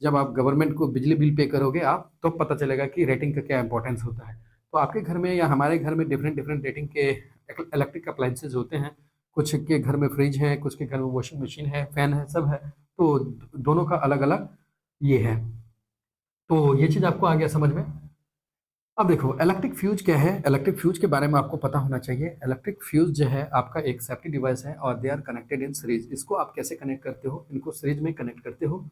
S1: जब आप गवर्नमेंट को बिजली बिल पे करोगे आप तो पता चलेगा कि रेटिंग का क्या इंपॉर्टेंस होता है. तो आपके घर में या हमारे घर में डिफरेंट डिफरेंट रेटिंग के इलेक्ट्रिक अप्लाइंसेज होते हैं. कुछ के घर में फ्रिज है, कुछ के घर में वॉशिंग मशीन है, फैन है, सब है. तो दोनों का अलग अलग ये है. तो ये चीज़ आपको आ गया समझ में. अब देखो इलेक्ट्रिक फ्यूज क्या है. इलेक्ट्रिक फ्यूज के बारे में आपको पता होना चाहिए. इलेक्ट्रिक फ्यूज जो है आपका एक सेफ्टी डिवाइस है और they are connected in series. इसको आप कैसे कनेक्ट करते हो, इनको सीरीज में कनेक्ट करते हो.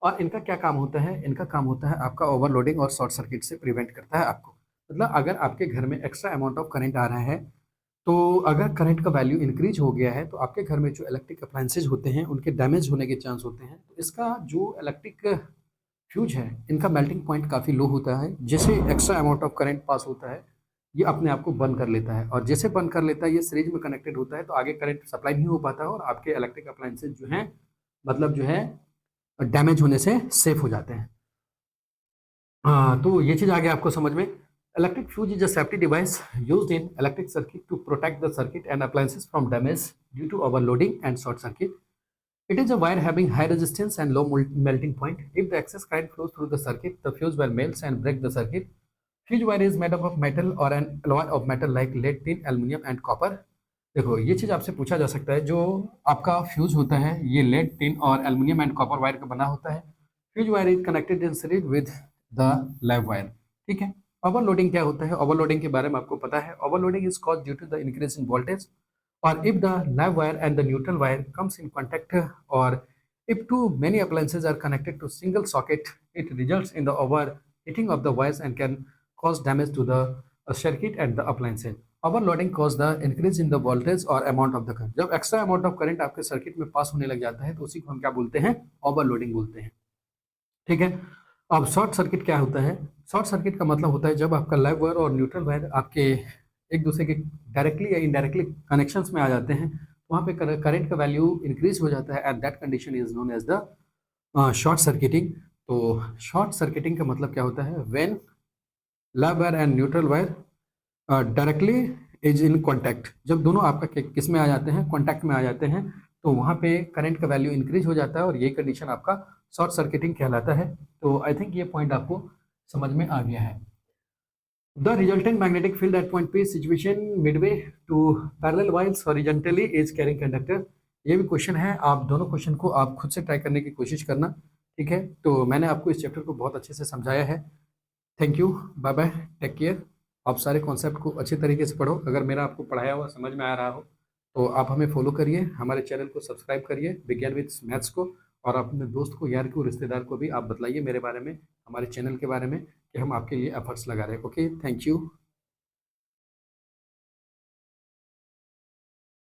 S1: और इनका क्या काम होता है, इनका काम होता है आपका ओवरलोडिंग और शॉर्ट सर्किट से प्रिवेंट करता है आपको. मतलब अगर आपके घर में एक्स्ट्रा अमाउंट ऑफ करंट आ रहा है तो अगर करंट का वैल्यू इंक्रीज हो गया है तो आपके घर में जो इलेक्ट्रिक अप्लायंसेज होते हैं उनके डैमेज होने के चांस होते हैं. तो इसका जो इलेक्ट्रिक फ्यूज है इनका मेल्टिंग पॉइंट काफ़ी लो होता है. जैसे extra amount of current pass होता है ये अपने आप को बंद कर लेता है, और जैसे बंद कर लेता है ये सीरीज में कनेक्टेड होता है तो आगे करंट सप्लाई नहीं हो पाता है और आपके इलेक्ट्रिक अप्लायंसेज जो हैं मतलब जो है डैमेज होने से सेफ हो जाते हैं. तो ये चीज़ आ गया आपको समझ में. Electric fuse is a safety device used in electric circuit to protect the circuit and appliances from damage due to overloading and short circuit. It is a wire having high resistance and low melting point. If the excess current flows through the circuit, the fuse wire melts and breaks the circuit. Fuse wire is made up of metal or an alloy of metal like lead, tin, aluminum and copper. देखो ये चीज़ आपसे पूछा जा सकता है. जो आपका fuse होता है ये लेड, टिन और एल्यूमिनियम एंड कॉपर वायर का बना होता है. Fuse wire is connected in series with the live wire. ठीक है. ओवरलोडिंग क्या होता है, ओवरलोडिंग के बारे में आपको पता है. Overloading is cause due to the increase in voltage, or if the live wire and the neutral wire comes in contact, or if too many appliances are connected to single socket, it results in the overheating of the wires and can cause damage to the circuit and the appliances. Overloading cause the increase in the voltage or amount of the current. जब extra amount of current आपके circuit में पास होने लग जाता है तो उसी को हम क्या बोलते हैं, ओवरलोडिंग बोलते हैं. ठीक है. अब शॉर्ट सर्किट क्या होता है. शॉर्ट सर्किट का मतलब होता है जब आपका लाइव वायर और न्यूट्रल वायर आपके एक दूसरे के डायरेक्टली या इनडायरेक्टली कनेक्शंस में आ जाते हैं, वहाँ पे करंट का वैल्यू इंक्रीज हो जाता है. At that condition is known as the short circuiting. तो शॉर्ट सर्किटिंग का मतलब क्या होता है, when live wire and neutral wire directly is in contact. जब दोनों आपका किस में आ जाते हैं, कॉन्टैक्ट में आ जाते हैं, तो वहाँ पे करंट का वैल्यू इंक्रीज हो जाता है और ये कंडीशन आपका शॉर्ट सर्किटिंग कहलाता है. तो आई थिंक ये पॉइंट आपको समझ में आ गया है. The resultant magnetic field at point P situation midway to parallel wires horizontally is carrying conductor. ये भी क्वेश्चन है. आप दोनों क्वेश्चन को आप खुद से ट्राई करने की कोशिश करना. ठीक है. तो मैंने आपको इस चैप्टर को बहुत अच्छे से समझाया है. Thank you, bye bye, take care. आप सारे कॉन्सेप्ट को अच्छे तरीके से पढ़ो. अगर मेरा आपको पढ़ाया हुआ समझ में आ रहा हो तो आप हमें फॉलो करिए, हमारे चैनल को सब्सक्राइब करिए विज्ञान विद मैथ्स को, और अपने दोस्त को, यार को, रिश्तेदार को भी आप बताइए मेरे बारे में, हमारे चैनल के बारे में, कि हम आपके लिए एफर्ट्स लगा रहे हैं. Okay, thank you.